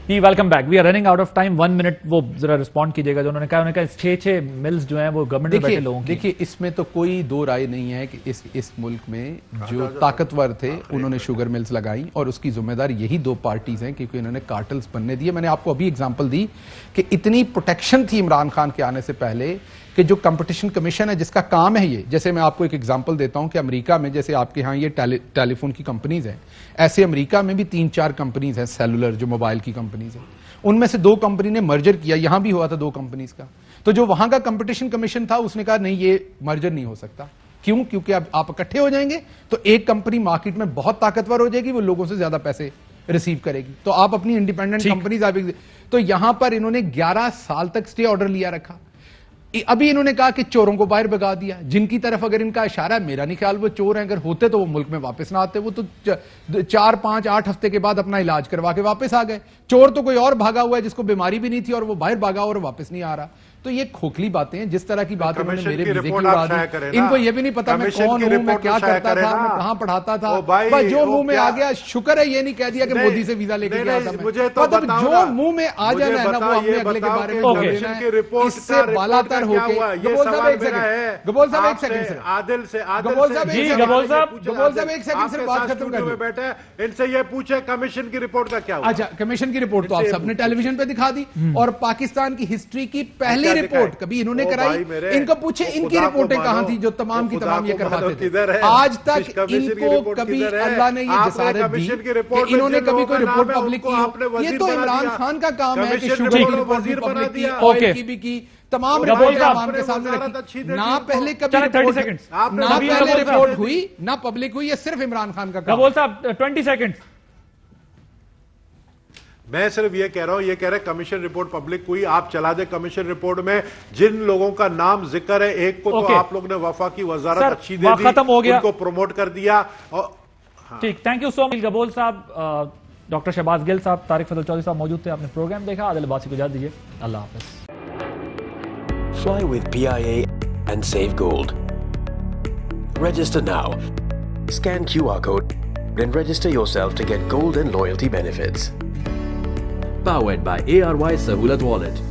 جی welcome back, we are running out of time, 1 minute وہ ذرا رسپونڈ کیجیے گا جو انہوں نے کہا 6 ملز جو ہیں وہ گورنمنٹ میں بیٹھے لوگوں کی. دیکھیے اس میں تو کوئی دو رائے نہیں ہے کہ اس ملک میں جو طاقتور تھے انہوں نے شوگر ملز لگائیں, اور اس کی ذمہ دار یہی 2 پارٹیز ہیں کیونکہ انہوں نے کارٹلز بننے دیے. میں نے آپ کو ابھی ایگزامپل دی کہ اتنی پروٹیکشن تھی عمران خان کے آنے سے پہلے کہ جو کمپٹیشن کمیشن ہے جس کا کام ہے یہ, جیسے میں آپ کو ایک ایگزامپل دیتا ہوں کہ امریکہ میں جیسے آپ کے ہاں یہ ٹیلی فون کی کمپنیز ہیں, ایسے امریکہ میں بھی 3-4 کمپنیز ہیں سیلولر جو موبائل کی کمپنیز ہیں, ان میں سے 2 کمپنی نے مرجر کیا. یہاں بھی ہوا تھا 2 کمپنیز کا, تو جو وہاں کا کمپٹیشن کمیشن تھا اس نے کہا نہیں یہ مرجر نہیں ہو سکتا. کیوں؟ کیونکہ اب آپ اکٹھے ہو جائیں گے تو ایک کمپنی مارکیٹ میں بہت طاقتور ہو جائے گی, وہ لوگوں سے زیادہ پیسے ریسیو کرے گی, تو آپ اپنی انڈیپینڈنٹ کمپنیز آپ. تو یہاں پر انہوں نے 11 سال تک سٹے آرڈر لیا رکھا. ابھی انہوں نے کہا کہ چوروں کو باہر بھگا دیا, جن کی طرف اگر ان کا اشارہ ہے, میرا نہیں خیال وہ چور ہیں, اگر ہوتے تو وہ ملک میں واپس نہ آتے, وہ تو 4-5-8 ہفتے کے بعد اپنا علاج کروا کے واپس آ گئے. چور تو کوئی اور بھاگا ہوا ہے جس کو بیماری بھی نہیں تھی اور وہ باہر بھاگا اور واپس نہیں آ رہا. تو یہ کھوکھلی باتیں ہیں, جس طرح کی بات انہوں نے میرے ویزے کی اڑا دی. ان کو یہ بھی نہیں پتا میں کون ہوں, میں کیا کرتا تھا, میں کہاں پڑھاتا تھا, بس جو منہ میں آ گیا. شکر ہے یہ نہیں کہہ دیا کہ مودی سے ویزا لے کے گیا تھا میں, مطلب جو منہ میں آ جانا ہے نا وہ ہم نے اگلے کے بارے میں بولنا ہے. اس سے بالا تر ہو کے گبول صاحب ایک سیکنڈ, گبول صاحب ایک سیکنڈ سے, عادل سے گبول صاحب ایک سیکنڈ سے بات ختم کر بیٹھے ان سے یہ پوچھے کمیشن کی رپورٹ کا کیا ہوا. اچھا کمیشن کی رپورٹ تو آپ سب نے ٹیلی ویژن پہ دکھا دی, اور پاکستان کی ہسٹری کی پہلی رپورٹ کبھی انہوں نے کرائی. ان کو پوچھے ان کی رپورٹیں کہاں تھی جو تمام کی تمام یہ کرواتے تھے. آج تک ان کو کبھی اللہ نے یہ جسارت دی کہ انہوں نے کبھی کوئی رپورٹ پبلک کی. یہ تو عمران خان کا کام ہے کہ شوگر کی رپورٹ بھی پبلک کی, آئل کی بھی کی, تمام رپورٹیں عوام کے سامنے رکھی. نہ پہلے کبھی نہ پہلے رپورٹ ہوئی نہ پبلک ہوئی, یہ صرف عمران خان کا کام. گبول صاحب 20 سیکنڈ. میں صرف یہ کہہ رہا ہوں, یہ کہہ رہے کمیشن رپورٹ پبلک ہوئی, آپ چلا دے کمیشن رپورٹ میں جن لوگوں کا نام ذکر ہے, ایک کو تو آپ لوگ نے وفا کی وزارت اچھی دے دی, ان کو پروموٹ کر دیا. ٹھیک, تھینک یو سو مچ گبول صاحب. ڈاکٹر شہباز گل صاحب, طارق فضل چودھری صاحب موجود تھے, آپ نے پروگرام دیکھا. عادل عباسی کو اجازت دیجیے, اللہ حافظ. Fly with PIA and save gold. Register now. Scan QR code and register yourself to get gold and loyalty benefits. Powered by ARY Sahulat Wallet.